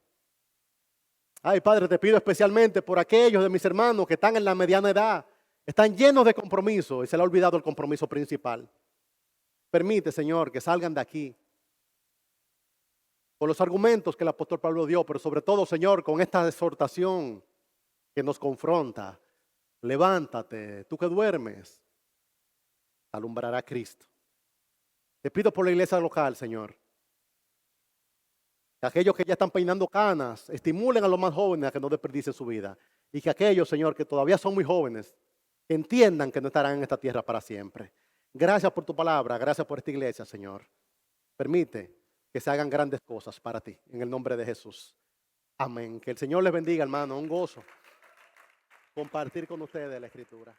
Ay, Padre, te pido especialmente por aquellos de mis hermanos que están en la mediana edad, están llenos de compromiso y se les ha olvidado el compromiso principal. Permite, Señor, que salgan de aquí con los argumentos que el apóstol Pablo dio, pero sobre todo, Señor, con esta exhortación que nos confronta. Levántate, tú que duermes, te alumbrará Cristo. Te pido por la iglesia local, Señor. Que aquellos que ya están peinando canas estimulen a los más jóvenes a que no desperdicien su vida. Y que aquellos, Señor, que todavía son muy jóvenes, entiendan que no estarán en esta tierra para siempre. Gracias por tu palabra, gracias por esta iglesia, Señor. Permite que se hagan grandes cosas para ti, en el nombre de Jesús. Amén. Que el Señor les bendiga, hermano. Un gozo compartir con ustedes la Escritura.